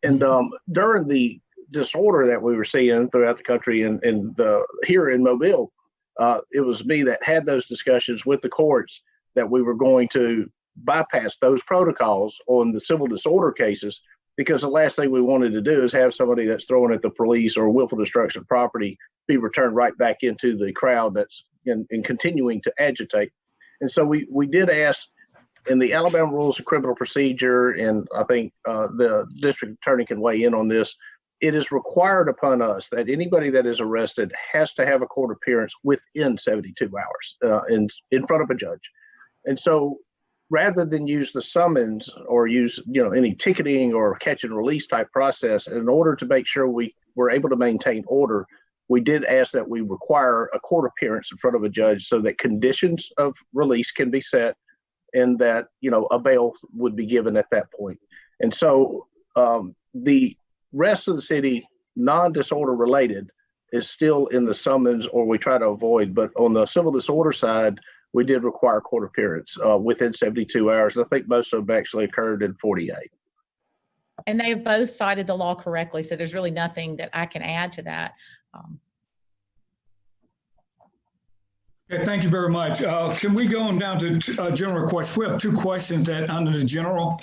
And during the disorder that we were seeing throughout the country and here in Mobile, it was me that had those discussions with the courts that we were going to bypass those protocols on the civil disorder cases, because the last thing we wanted to do is have somebody that's throwing at the police or willful destruction of property be returned right back into the crowd that's in continuing to agitate. And so we did ask in the Alabama Rules of Criminal Procedure, and I think the district attorney can weigh in on this, it is required upon us that anybody that is arrested has to have a court appearance within 72 hours in front of a judge. And so rather than use the summons or use any ticketing or catch and release type process, in order to make sure we were able to maintain order, we did ask that we require a court appearance in front of a judge so that conditions of release can be set and that a bail would be given at that point. And so the rest of the city, non-disorder related, is still in the summons, or we try to avoid. But on the civil disorder side, we did require court appearance within 72 hours. I think most of them actually occurred in 48. And they have both cited the law correctly, so there's really nothing that I can add to that. Okay, thank you very much. Can we go on down to general questions? We have two questions that under the general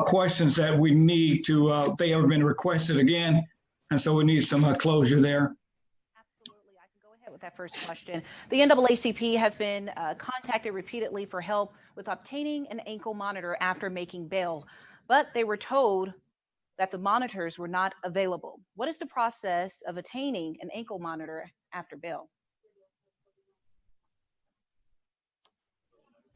questions that we need to, they have been requested again. And so we need some closure there. Absolutely. I can go ahead with that first question. The NAACP has been contacted repeatedly for help with obtaining an ankle monitor after making bail, but they were told that the monitors were not available. What is the process of attaining an ankle monitor after bail?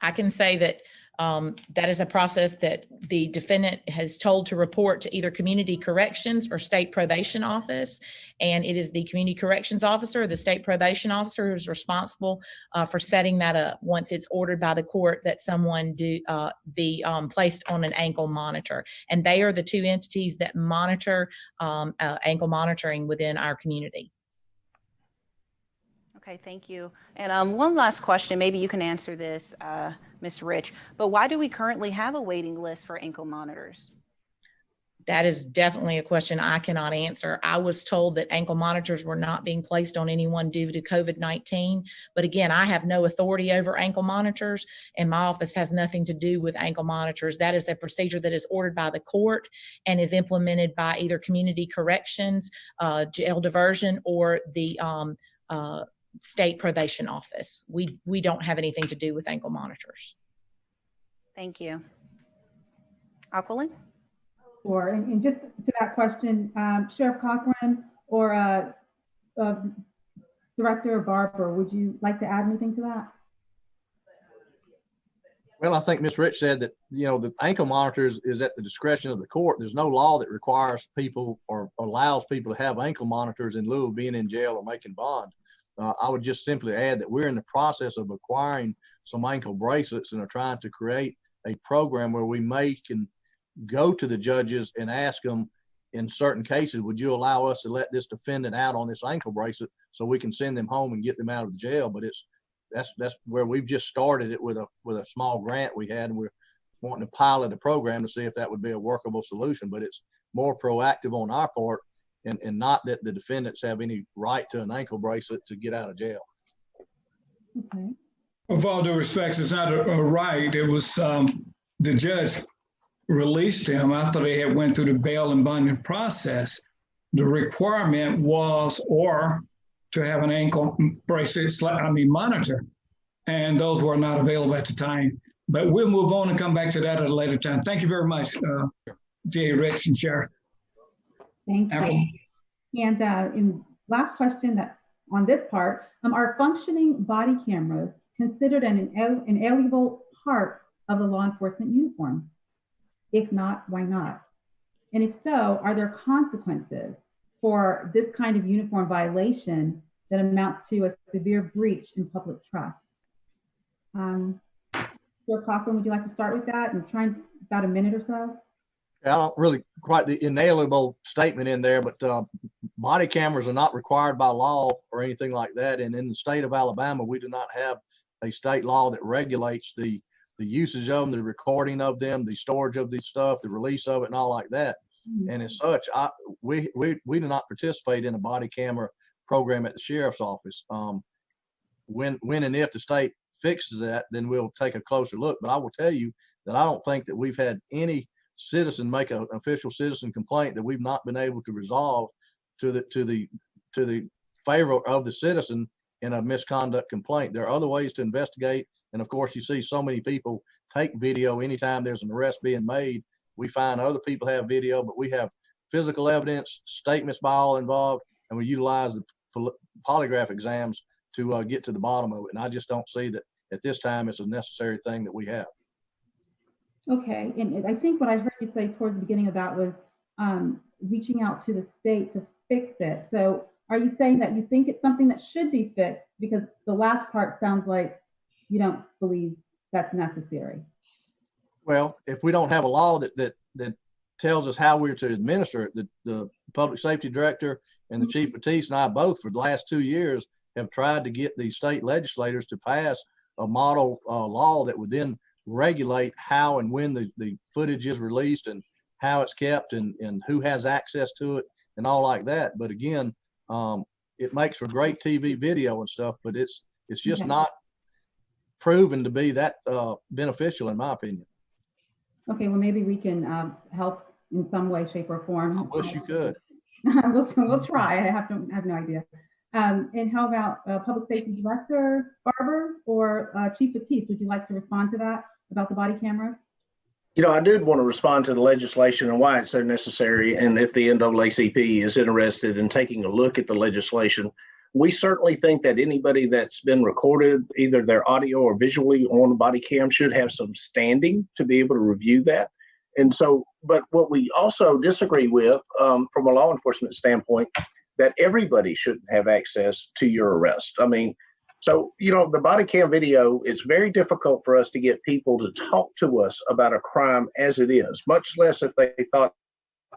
I can say that that is a process that the defendant has told to report to either community corrections or state probation office. And it is the community corrections officer or the state probation officer who's responsible for setting that up once it's ordered by the court that someone be placed on an ankle monitor. And they are the two entities that monitor ankle monitoring within our community. Okay, thank you. And one last question, maybe you can answer this, Ms. Rich, but why do we currently have a waiting list for ankle monitors? That is definitely a question I cannot answer. I was told that ankle monitors were not being placed on anyone due to COVID-19. But again, I have no authority over ankle monitors, and my office has nothing to do with ankle monitors. That is a procedure that is ordered by the court and is implemented by either community corrections, jail diversion, or the state probation office. We don't have anything to do with ankle monitors. Thank you. Aquilin? Sure, and just to that question, Sheriff Cochran or Director Barber, would you like to add anything to that? Well, I think Ms. Rich said that, the ankle monitors is at the discretion of the court. There's no law that requires people or allows people to have ankle monitors in lieu of being in jail or making bond. I would just simply add that we're in the process of acquiring some ankle bracelets and are trying to create a program where we can go to the judges and ask them in certain cases, would you allow us to let this defendant out on this ankle bracelet so we can send them home and get them out of the jail? But that's where we've just started it with a small grant we had, and we're wanting to pilot a program to see if that would be a workable solution. But it's more proactive on our part, and not that the defendants have any right to an ankle bracelet to get out of jail. Okay. With all due respect, it's not a right. It was the judge released him after they had went through the bail and bonding process. The requirement was to have an ankle bracelet, monitor, and those were not available at the time. But we'll move on and come back to that at a later time. Thank you very much, Jay, Rich, and Sheriff. Thank you. And in last question that on this part, are functioning body cameras considered an inalienable part of the law enforcement uniform? If not, why not? And if so, are there consequences for this kind of uniform violation that amounts to a severe breach in public trust? Sir Cochran, would you like to start with that and try in about a minute or so? I don't really quite the inalienable statement in there, but body cameras are not required by law or anything like that. And in the state of Alabama, we do not have a state law that regulates the usage of them, the recording of them, the storage of this stuff, the release of it, and all like that. And as such, we do not participate in a body camera program at the sheriff's office. When and if the state fixes that, then we'll take a closer look. But I will tell you that I don't think that we've had any citizen make an official citizen complaint that we've not been able to resolve to the favor of the citizen in a misconduct complaint. There are other ways to investigate. And of course, you see so many people take video anytime there's an arrest being made. We find other people have video, but we have physical evidence, statements by all involved, and we utilize the polygraph exams to get to the bottom of it. And I just don't see that at this time it's a necessary thing that we have. Okay, and I think what I heard you say towards the beginning of that was reaching out to the state to fix it. So are you saying that you think it's something that should be fixed? Because the last part sounds like you don't believe that's necessary. Well, if we don't have a law that tells us how we're to administer it, the public safety director and the Chief Batiste and I both for the last 2 years have tried to get the state legislators to pass a model law that would then regulate how and when the footage is released and how it's kept and who has access to it and all like that. But again, it makes for great TV video and stuff, but it's just not proven to be that beneficial in my opinion. Okay, well, maybe we can help in some way, shape, or form. I wish you could. we'll try. I have no idea. And how about Public Safety Director Barber or Chief Batiste? Would you like to respond to that about the body cameras? You know, I did want to respond to the legislation and why it's so necessary. And if the NAACP is interested in taking a look at the legislation, we certainly think that anybody that's been recorded, either their audio or visually on a body cam, should have some standing to be able to review that. And so, but what we also disagree with from a law enforcement standpoint, that everybody shouldn't have access to your arrest. I mean, so, you know, the body cam video, it's very difficult for us to get people to talk to us about a crime as it is, much less if they thought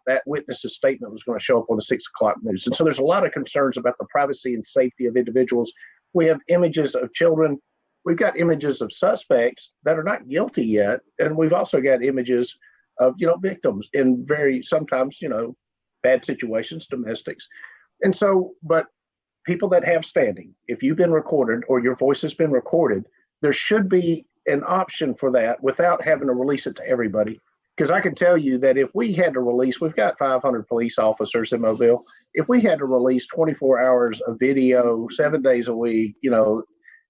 that witness's statement was going to show up on the 6 o'clock news. And so there's a lot of concerns about the privacy and safety of individuals. We have images of children. We've got images of suspects that are not guilty yet. And we've also got images of, you know, victims in very, sometimes, you know, bad situations, domestics. And so, but people that have standing, if you've been recorded or your voice has been recorded, there should be an option for that without having to release it to everybody. Because I can tell you that if we had to release, we've got 500 police officers in Mobile. If we had to release 24 hours of video, 7 days a week, you know,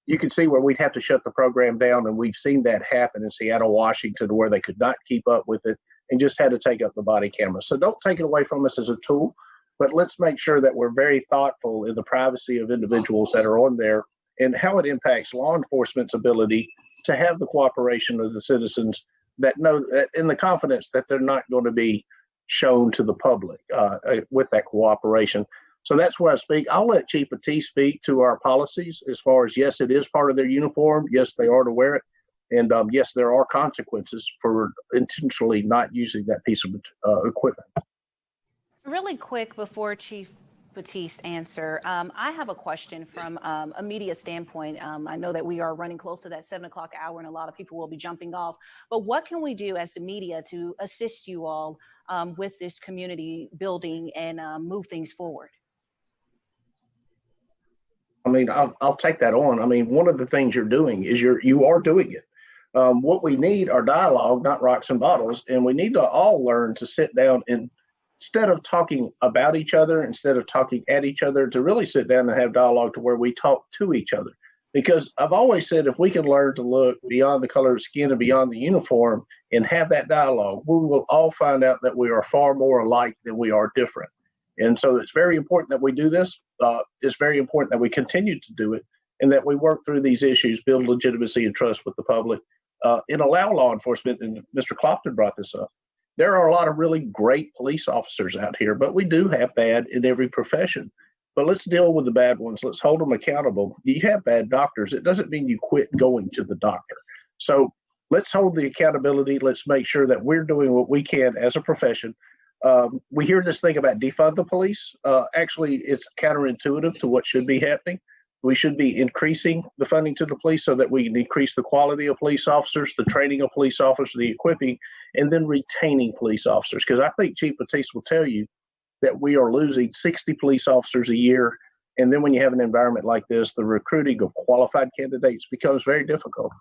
you can see where we'd have to shut the program down. And we've seen that happen in Seattle, Washington, where they could not keep up with it and just had to take up the body camera. So don't take it away from us as a tool, but let's make sure that we're very thoughtful in the privacy of individuals that are on there and how it impacts law enforcement's ability to have the cooperation of the citizens that know in the confidence that they're not going to be shown to the public with that cooperation. So that's where I speak. I'll let Chief Batiste speak to our policies as far as, yes, it is part of their uniform. Yes, they are to wear it. And yes, there are consequences for intentionally not using that piece of equipment. Really quick before Chief Batiste answer, I have a question from a media standpoint. I know that we are running close to that 7 o'clock hour and a lot of people will be jumping off, but what can we do as the media to assist you all with this community building and move things forward? I mean, I'll take that on. I mean, one of the things you're doing is you are doing it. What we need are dialogue, not rocks and bottles, and we need to all learn to sit down and instead of talking about each other, instead of talking at each other, to really sit down and have dialogue to where we talk to each other. Because I've always said, if we can learn to look beyond the color of skin and beyond the uniform and have that dialogue, we will all find out that we are far more alike than we are different. And so it's very important that we do this. It's very important that we continue to do it and that we work through these issues, build legitimacy and trust with the public, and allow law enforcement. And Mr. Clopton brought this up. There are a lot of really great police officers out here, but we do have bad in every profession. But let's deal with the bad ones. Let's hold them accountable. You have bad doctors. It doesn't mean you quit going to the doctor. So let's hold the accountability. Let's make sure that we're doing what we can as a profession. We hear this thing about defund the police. Actually, it's counterintuitive to what should be happening. We should be increasing the funding to the police so that we can increase the quality of police officers, the training of police officers, the equipping, and then retaining police officers. Because I think Chief Batiste will tell you that we are losing 60 police officers a year. And then when you have an environment like this, the recruiting of qualified candidates becomes very difficult.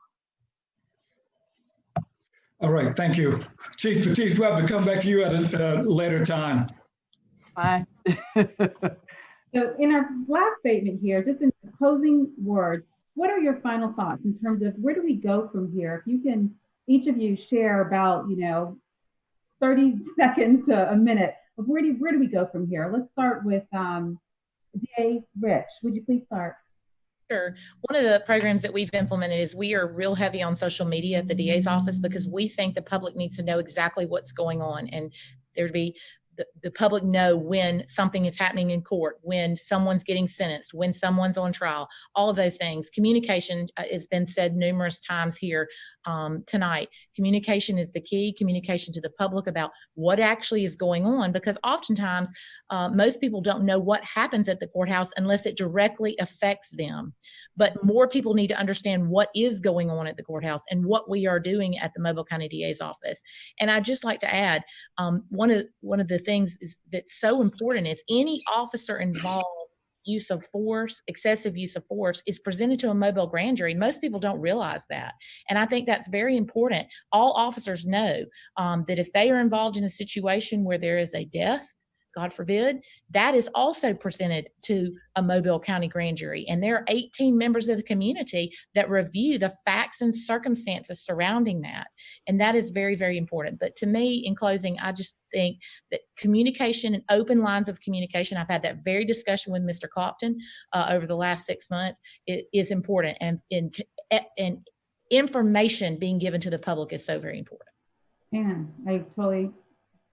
All right, thank you. Chief Batiste, we'll have to come back to you at a later time. Fine. So in our last statement here, just in closing words, what are your final thoughts in terms of where do we go from here? If you can, each of you share about, 30 seconds to a minute of where do we go from here? Let's start with DA Rich. Would you please start? Sure. One of the programs that we've implemented is we are real heavy on social media at the DA's office because we think the public needs to know exactly what's going on, and there'd be the public know when something is happening in court, when someone's getting sentenced, when someone's on trial, all of those things. Communication has been said numerous times here tonight. Communication is the key, communication to the public about what actually is going on, because oftentimes most people don't know what happens at the courthouse unless it directly affects them. But more people need to understand what is going on at the courthouse and what we are doing at the Mobile County DA's office. And I'd just like to add, one of the things that's so important is any officer involved use of force, excessive use of force, is presented to a mobile grand jury. Most people don't realize that. And I think that's very important. All officers know that if they are involved in a situation where there is a death, God forbid, that is also presented to a Mobile County grand jury. And there are 18 members of the community that review the facts and circumstances surrounding that. And that is very, very important. But to me, in closing, I just think that communication and open lines of communication, I've had that very discussion with Mr. Clopton over the last 6 months, it is important. And information being given to the public is so very important. And I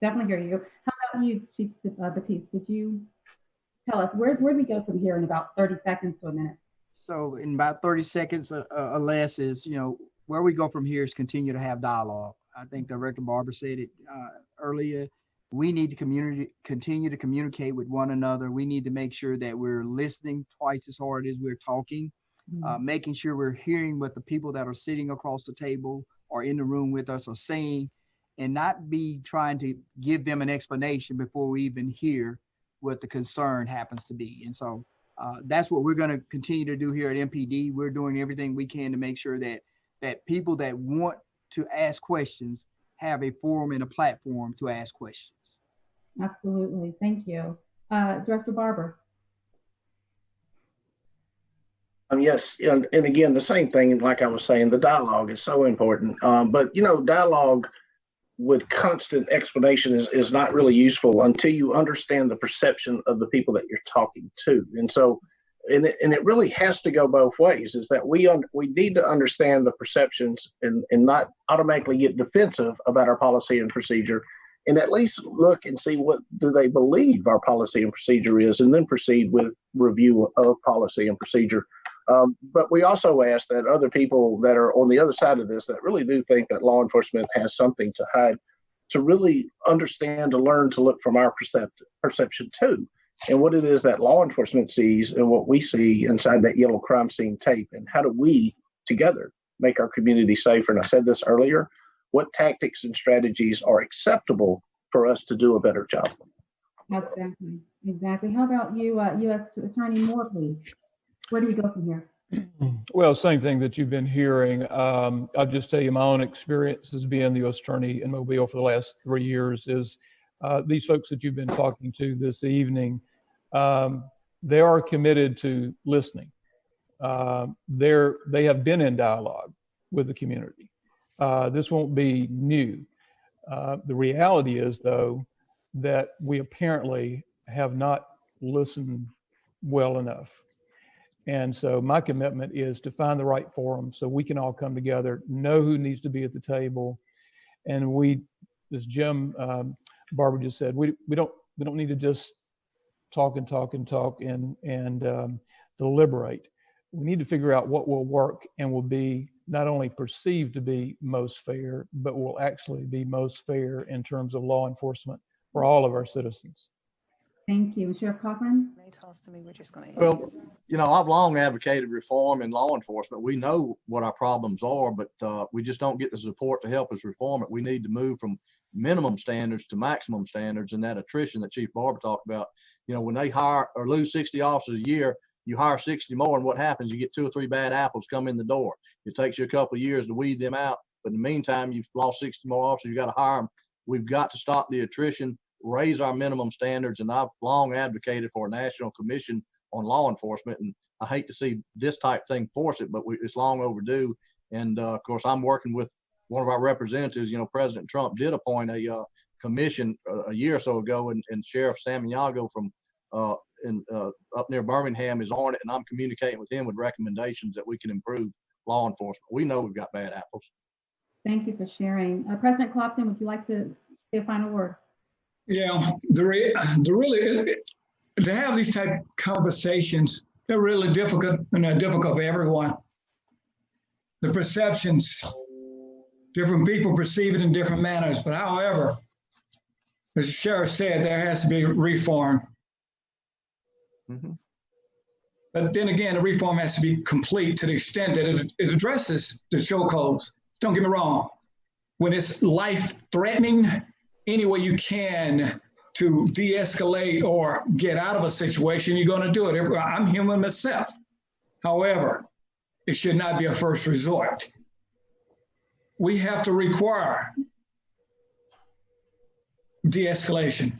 definitely hear you. How about you, Chief Batiste? Would you tell us where do we go from here in about 30 seconds to a minute? So in about 30 seconds or less is, where we go from here is continue to have dialogue. I think Director Barber said it earlier. We need to continue to communicate with one another. We need to make sure that we're listening twice as hard as we're talking, making sure we're hearing what the people that are sitting across the table or in the room with us are saying, and not be trying to give them an explanation before we even hear what the concern happens to be. And so that's what we're going to continue to do here at MPD. We're doing everything we can to make sure that people that want to ask questions have a forum and a platform to ask questions. Absolutely. Thank you. Director Barber. Yes, and again, the same thing, like I was saying, the dialogue is so important. But, dialogue with constant explanation is not really useful until you understand the perception of the people that you're talking to. And so, and it really has to go both ways, is that we need to understand the perceptions and not automatically get defensive about our policy and procedure, and at least look and see what do they believe our policy and procedure is, and then proceed with review of policy and procedure. But we also ask that other people that are on the other side of this that really do think that law enforcement has something to hide, to really understand, to learn, to look from our perception too, and what it is that law enforcement sees and what we see inside that yellow crime scene tape, and how do we together make our community safer. And I said this earlier, what tactics and strategies are acceptable for us to do a better job. Exactly. How about you, U.S. Attorney Moore, please? Where do we go from here? Well, same thing that you've been hearing. I'll just tell you my own experience as being the U.S. Attorney in Mobile for the last 3 years is these folks that you've been talking to this evening, they are committed to listening. They have been in dialogue with the community. This won't be new. The reality is, though, that we apparently have not listened well enough. And so my commitment is to find the right forum so we can all come together, know who needs to be at the table. And we, as Jim Barbour just said, we don't need to just talk and deliberate. We need to figure out what will work and will be not only perceived to be most fair, but will actually be most fair in terms of law enforcement for all of our citizens. Thank you. Sheriff Cochran? They toss to me, we're just going to. Well, you know, I've long advocated reform in law enforcement. We know what our problems are, but we just don't get the support to help us reform it. We need to move from minimum standards to maximum standards, and that attrition that Chief Barber talked about. You know, when they hire or lose 60 officers a year, you hire 60 more, and what happens? You get 2 or 3 bad apples come in the door. It takes you a couple of years to weed them out, but in the meantime, you've lost 60 more officers. You got to hire them. We've got to stop the attrition, raise our minimum standards, and I've long advocated for a national commission on law enforcement. And I hate to see this type thing force it, but it's long overdue. And of course, I'm working with one of our representatives. You know, President Trump did appoint a commission a year or so ago, and Sheriff Santiago from up near Birmingham is on it, and I'm communicating with him with recommendations that we can improve law enforcement. We know we've got bad apples. Thank you for sharing. President Clopton, would you like to say a final word? Yeah, really, to have these type of conversations, they're really difficult, and they're difficult for everyone. The perceptions, different people perceive it in different manners, but however, as the sheriff said, there has to be reform. Mm-hmm. But then again, the reform has to be complete to the extent that it addresses the chokeholds. Don't get me wrong. When it's life-threatening, any way you can to de-escalate or get out of a situation, you're going to do it. I'm human myself. However, it should not be a first resort. We have to require de-escalation.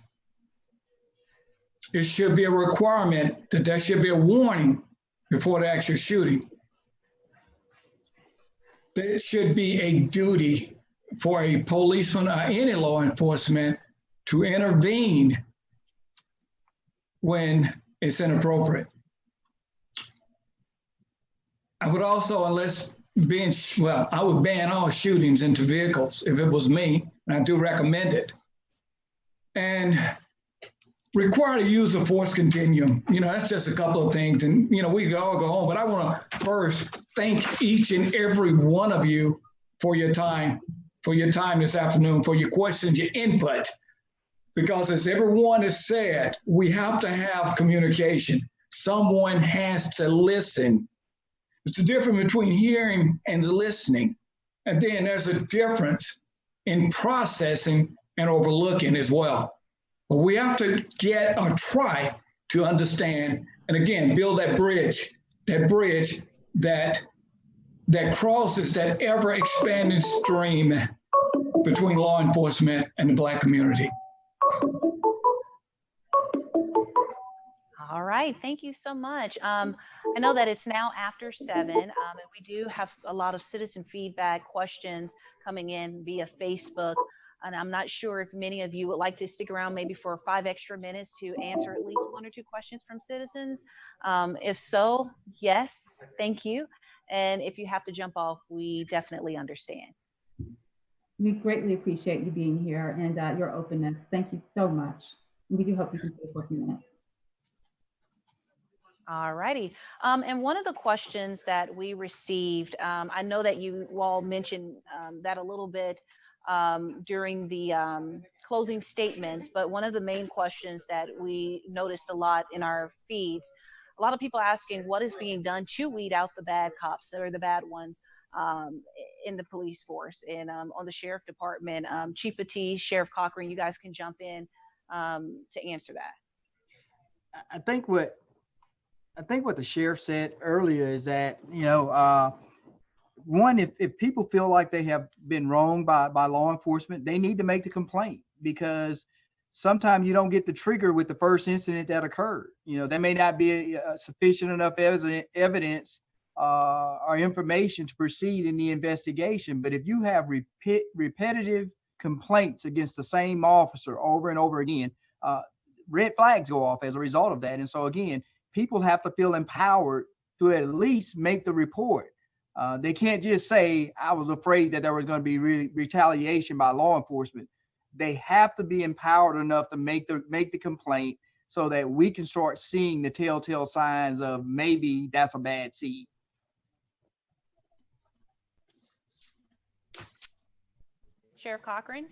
It should be a requirement that there should be a warning before the actual shooting. There should be a duty for a policeman or any law enforcement to intervene when it's inappropriate. I would also, I would ban all shootings into vehicles if it was me, and I do recommend it. And require the use of force continuum. You know, that's just a couple of things, and you know, we could all go home, but I want to first thank each and every one of you for your time this afternoon, for your questions, your input, because as everyone has said, we have to have communication. Someone has to listen. It's a difference between hearing and listening. And then there's a difference in processing and overlooking as well. But we have to get or try to understand, and again, build that bridge that crosses that ever expanding stream between law enforcement and the Black community. All right, thank you so much. I know that it's now after 7, and we do have a lot of citizen feedback questions coming in via Facebook. And I'm not sure if many of you would like to stick around maybe for 5 extra minutes to answer at least 1 or 2 questions from citizens. If so, yes, thank you. And if you have to jump off, we definitely understand. We greatly appreciate you being here and your openness. Thank you so much. We do hope you can stay for a few minutes. All righty. And one of the questions that we received, I know that you all mentioned that a little bit during the closing statements, but one of the main questions that we noticed a lot in our feeds, a lot of people asking what is being done to weed out the bad cops or the bad ones in the police force and on the sheriff department. Chief Batiste, Sheriff Cochran, you guys can jump in to answer that. I think what the sheriff said earlier is that, you know, one, if people feel like they have been wronged by law enforcement, they need to make the complaint, because sometimes you don't get the trigger with the first incident that occurred. You know, there may not be sufficient enough evidence or information to proceed in the investigation. But if you have repetitive complaints against the same officer over and over again, red flags go off as a result of that. And so again, people have to feel empowered to at least make the report. They can't just say, I was afraid that there was going to be retaliation by law enforcement. They have to be empowered enough to make the complaint so that we can start seeing the telltale signs of maybe that's a bad seed. Sheriff Cochran?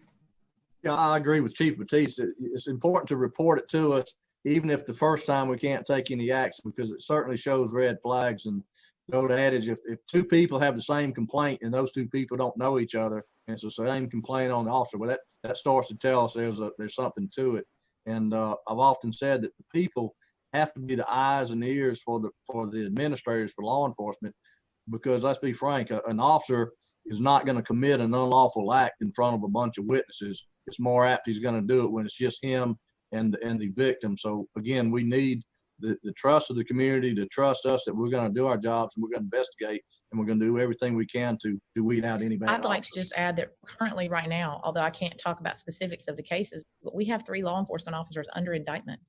Yeah, I agree with Chief Batiste. It's important to report it to us, even if the first time we can't take any action, because it certainly shows red flags. And the old adage, if two people have the same complaint and those two people don't know each other, and it's the same complaint on the officer, well, that starts to tell us there's something to it. And I've often said that the people have to be the eyes and ears for the administrators, for law enforcement, because let's be frank, an officer is not going to commit an unlawful act in front of a bunch of witnesses. It's more apt he's going to do it when it's just him and the victim. So again, we need the trust of the community to trust us that we're going to do our jobs and we're going to investigate and we're going to do everything we can to weed out any bad I'd like officers. to just add that currently right now, although I can't talk about specifics of the cases, but we have 3 law enforcement officers under indictment.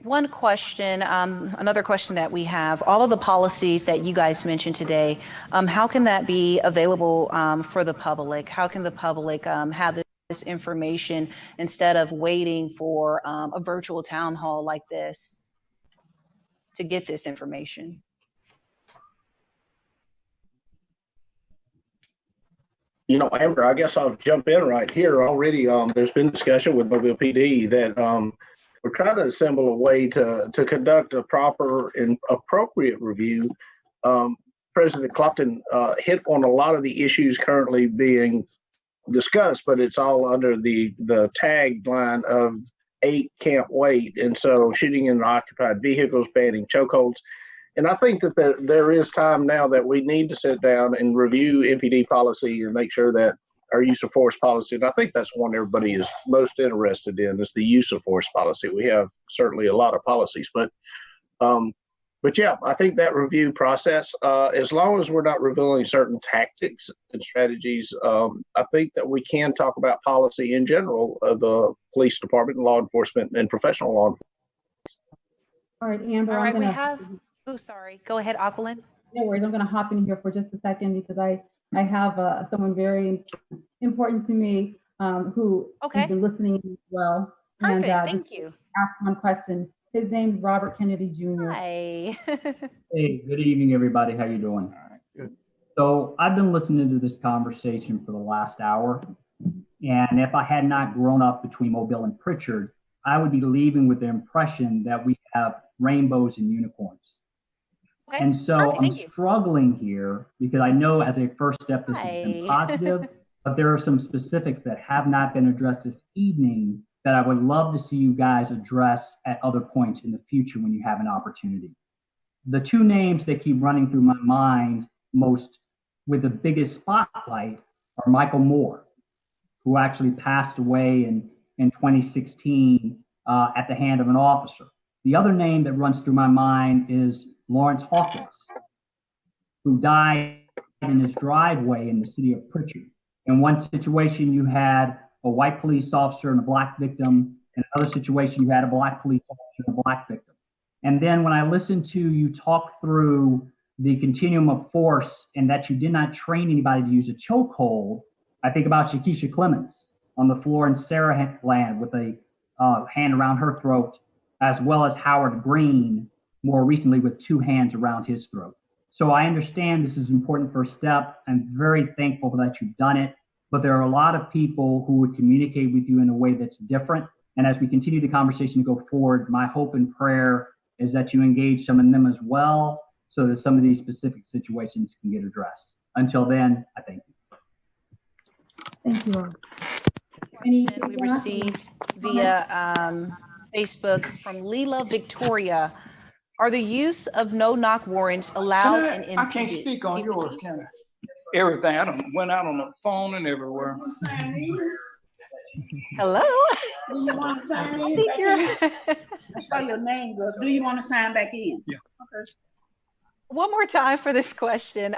One question, another question that we have, all of the policies that you guys mentioned today, how can that be available for the public? How can the public have this information instead of waiting for a virtual town hall like this to get this information? You know, Amber, I guess I'll jump in right here. Already, there's been discussion with Mobile PD that we're trying to assemble a way to conduct a proper and appropriate review. President Clopton hit on a lot of the issues currently being discussed, but it's all under the tagline of 8 can't wait. And so shooting in occupied vehicles, banning chokeholds. And I think that there is time now that we need to sit down and review MPD policy and make sure that our use of force policy, and I think that's one everybody is most interested in, is the use of force policy. We have certainly a lot of policies, but yeah, I think that review process, as long as we're not revealing certain tactics and strategies, I think that we can talk about policy in general of the police department and law enforcement and professional law enforcement. All right, Amber. All right, I'm we gonna, have, oh, sorry. Go ahead, Aquilin. No worries. I'm going to hop in here for just a second because I have someone very important to me who has been listening as well. Perfect. And thank you. Ask one question. His name's Robert Kennedy Jr. Hi. Hey, good evening, everybody. How you doing? Good. So I've been listening to this conversation for the last hour, and if I had not grown up between Mobile and Pritchard, I would be leaving with the impression that we have rainbows and unicorns. Okay. And so Perfect. I'm Thank you. struggling here because I know as a first step this has been positive, but there are some specifics that have not been addressed this evening that I would love to see you guys address at other points in the future when you have an opportunity. The 2 names that keep running through my mind most with the biggest spotlight are Michael Moore, who actually passed away in 2016 at the hand of an officer. The other name that runs through my mind is Lawrence Hawkins, who died in his driveway in the city of Pritchard. In one situation, you had a white police officer and a black victim. In another situation, you had a black police officer and a black victim. And then when I listened to you talk through the continuum of force and that you did not train anybody to use a chokehold, I think about Shakisha Clemens on the floor in Sarah Land with a hand around her throat, as well as Howard Green more recently with 2 hands around his throat. So I understand this is an important first step. I'm very thankful that you've done it, but there are a lot of people who would communicate with you in a way that's different. And as we continue the conversation to go forward, my hope and prayer is that you engage some of them as well so that some of these specific situations can get addressed. Until then, I thank you. Thank you all. We received via Facebook from Leela Victoria. Are the use of no-knock warrants allowed in MPD? I can't speak on yours, can I? Everything. I done went out on the phone and everywhere. Hello? Do you want to sign in? I saw your name, but do you want to sign back in? Yeah. Okay. One more time for this question.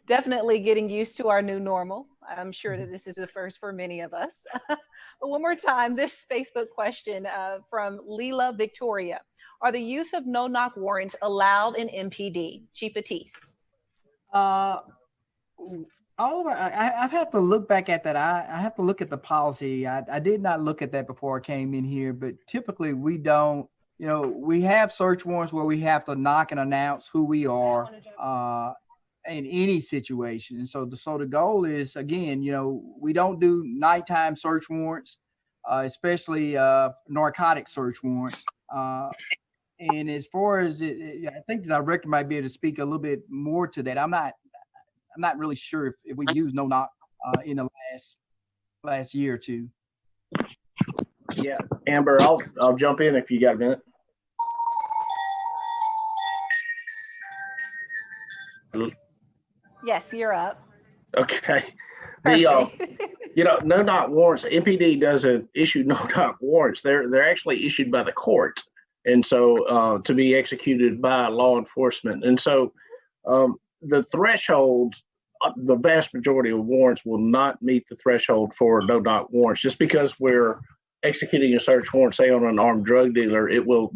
Definitely getting used to our new normal. I'm sure that this is a first for many of us. But one more time, this Facebook question from Leela Victoria. Are the use of no-knock warrants allowed in MPD? Chief Batiste. All of I've had to look back at that. I have to look at the policy. I did not look at that before I came in here, but typically we don't, we have search warrants where we have to knock and announce who we are in any situation. And so the goal is, again, we don't do nighttime search warrants, especially narcotic search warrants. And as far as I think the director might be able to speak a little bit more to that. I'm not really sure if we use no knock in the last year or two. Yeah, Amber, I'll jump in if you got a minute. Yes, you're up. Okay. No knock warrants. MPD doesn't issue no knock warrants. They're actually issued by the court, and so to be executed by law enforcement. And so the threshold, the vast majority of warrants will not meet the threshold for no knock warrants. Just because we're executing a search warrant, say on an armed drug dealer, they will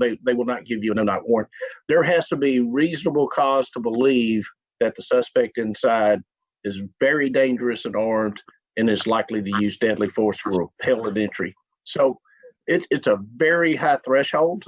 not give you a no knock warrant. There has to be reasonable cause to believe that the suspect inside is very dangerous and armed and is likely to use deadly force to repel an entry. So it's a very high threshold,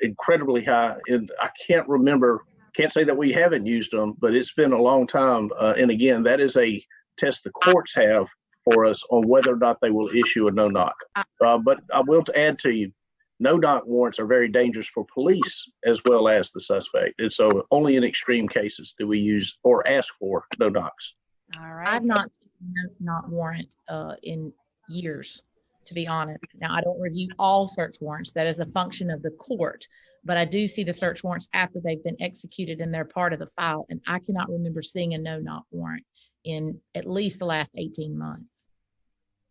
incredibly high. And I can't say that we haven't used them, but it's been a long time. And again, that is a test the courts have for us on whether or not they will issue a no knock. But I will add to you, no knock warrants are very dangerous for police as well as the suspect. And so only in extreme cases do we use or ask for no knocks. All right. I've not seen a no knock warrant in years, to be honest. Now, I don't review all search warrants. That is a function of the court. But I do see the search warrants after they've been executed and they're part of the file. And I cannot remember seeing a no knock warrant in at least the last 18 months.